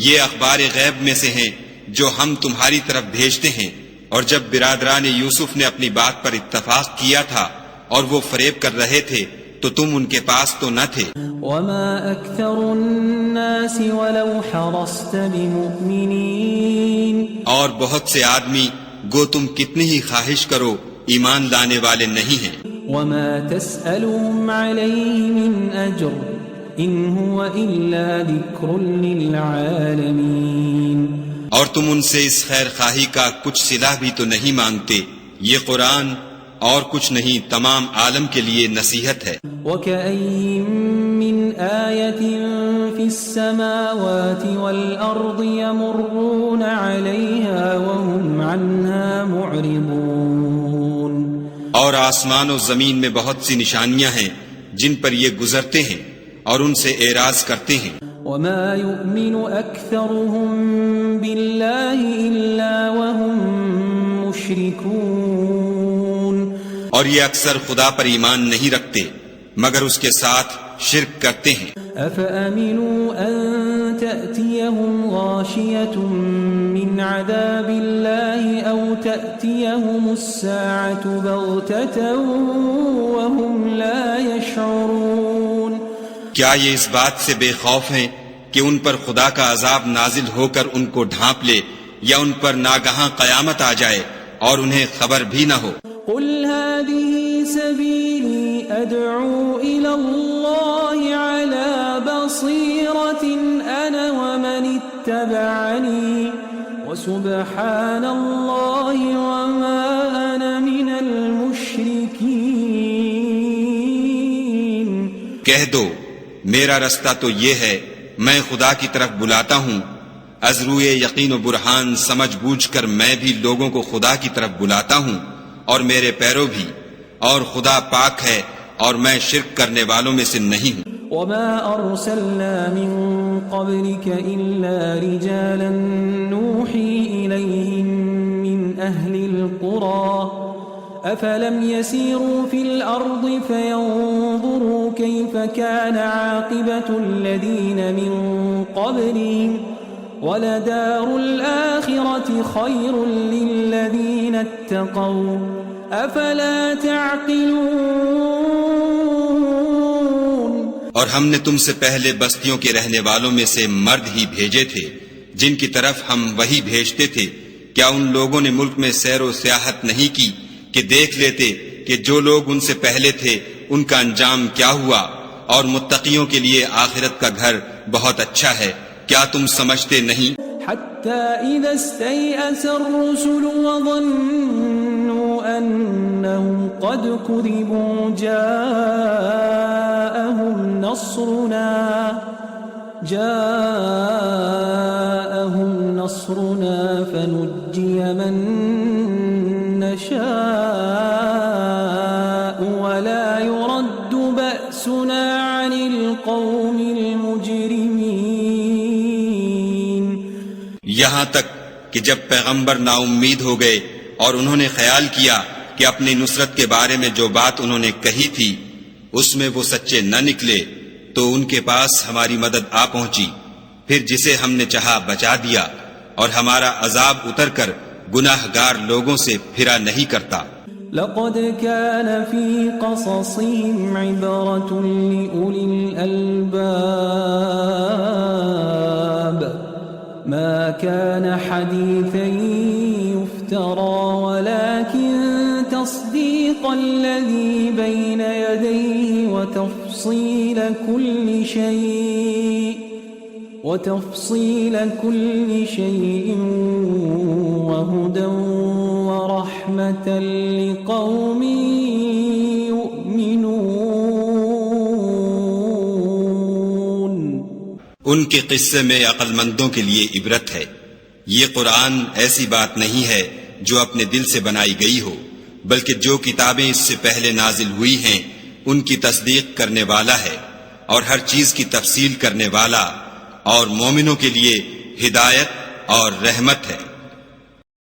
Speaker 3: یہ اخبار غیب میں سے ہیں جو ہم تمہاری طرف بھیجتے ہیں. اور جب برادران یوسف نے اپنی بات پر اتفاق کیا تھا اور وہ فریب کر رہے تھے تو تم ان کے پاس تو نہ تھے.
Speaker 2: وما أكثر الناس ولو حرصت بمؤمنين.
Speaker 3: اور بہت سے آدمی گو تم کتنی ہی خواہش کرو ایمان لانے والے نہیں ہیں.
Speaker 2: وما تسألهم عليه من أجر إن هو إلا ذكر للعالمين.
Speaker 3: اور تم ان سے اس خیر خواہی کا کچھ صلہ بھی تو نہیں مانگتے. یہ قرآن اور کچھ نہیں، تمام عالم کے لیے نصیحت ہے.
Speaker 2: وَكَأَيٍّ مِّنْ آيَةٍ فِي السَّمَاوَاتِ وَالْأَرْضِ يَمُرُّونَ عَلَيْهَا وَهُمْ عَنْهَا مُعْرِضُونَ.
Speaker 3: اور آسمان و زمین میں بہت سی نشانیاں ہیں جن پر یہ گزرتے ہیں اور ان سے اعراض کرتے ہیں.
Speaker 2: وَمَا يُؤْمِنُ أَكْثَرُهُم بِاللَّهِ إِلَّا وَهُم مُشْرِكُونَ.
Speaker 3: اور یہ اکثر خدا پر ایمان نہیں رکھتے مگر اس کے ساتھ شرک کرتے ہیں.
Speaker 2: أَفَأَمِنُوا أَن تَأْتِيَهُمْ غَاشِيَةٌ مِّنْ عَذَابِ اللَّهِ أَوْ تَأْتِيَهُمُ السَّاعَةُ بَغْتَةً وَهُمْ لَا يَشْعُرُونَ.
Speaker 3: کیا یہ اس بات سے بے خوف ہیں کہ ان پر خدا کا عذاب نازل ہو کر ان کو ڈھانپ لے یا ان پر ناگہاں قیامت آ جائے اور انہیں خبر بھی نہ ہو؟
Speaker 2: قل هذه سبيلي أدعو إلى الله على بصيرة أنا ومن اتبعني وسبحان الله وما أنا من المشركين.
Speaker 3: کہہ دو میرا رستہ تو یہ ہے، میں خدا کی طرف بلاتا ہوں از روئے یقین و برہان سمجھ بوجھ کر میں بھی لوگوں کو خدا کی طرف بلاتا ہوں اور میرے پیرو بھی، اور خدا پاک ہے اور میں شرک کرنے والوں میں سے نہیں ہوں۔
Speaker 2: وما أرسلنا من قبلك إلا رجالا نوحي إليهم من أهل القرى أفلم يسيروا في الأرض فينظروا كيف كان عاقبة الذين من قبلهم ولدار الآخرة خير للذين اتقوا أفلا تعقلون۔
Speaker 3: اور ہم نے تم سے پہلے بستیوں کے رہنے والوں میں سے مرد ہی بھیجے تھے جن کی طرف ہم وہی بھیجتے تھے، کیا ان لوگوں نے ملک میں سیر و سیاحت نہیں کی کہ دیکھ لیتے کہ جو لوگ ان سے پہلے تھے ان کا انجام کیا ہوا، اور متقیوں کے لیے آخرت کا گھر بہت اچھا ہے، کیا تم سمجھتے نہیں؟
Speaker 2: حتى إذا استيأس الرسل وظنوا أنهم قد كذبوا جاءهم نصرنا فنجي من نشاء ولا يرد بأسنا عن القوم المجرمين۔
Speaker 3: یہاں تک کہ جب پیغمبر نا امید ہو گئے اور انہوں نے خیال کیا کہ اپنی نصرت کے بارے میں جو بات انہوں نے کہی تھی اس میں وہ سچے نہ نکلے، تو ان کے پاس ہماری مدد آ پہنچی، پھر جسے ہم نے چاہا بچا دیا، اور ہمارا عذاب اتر کر گناہ گار لوگوں سے پھرا نہیں کرتا۔
Speaker 2: لقد كان في قصصهم عبرة لأولي الألباب ما كان حديثا يفترى ولكن تصديق الذي بين يديه وتفصيل كل شيء وهدى ورحمة لقوم يؤمنون۔
Speaker 3: ان کے قصے میں عقل مندوں کے لیے عبرت ہے۔ یہ قرآن ایسی بات نہیں ہے جو اپنے دل سے بنائی گئی ہو، بلکہ جو کتابیں اس سے پہلے نازل ہوئی ہیں ان کی تصدیق کرنے والا ہے، اور ہر چیز کی تفصیل کرنے والا، اور مومنوں کے لیے ہدایت اور رحمت ہے۔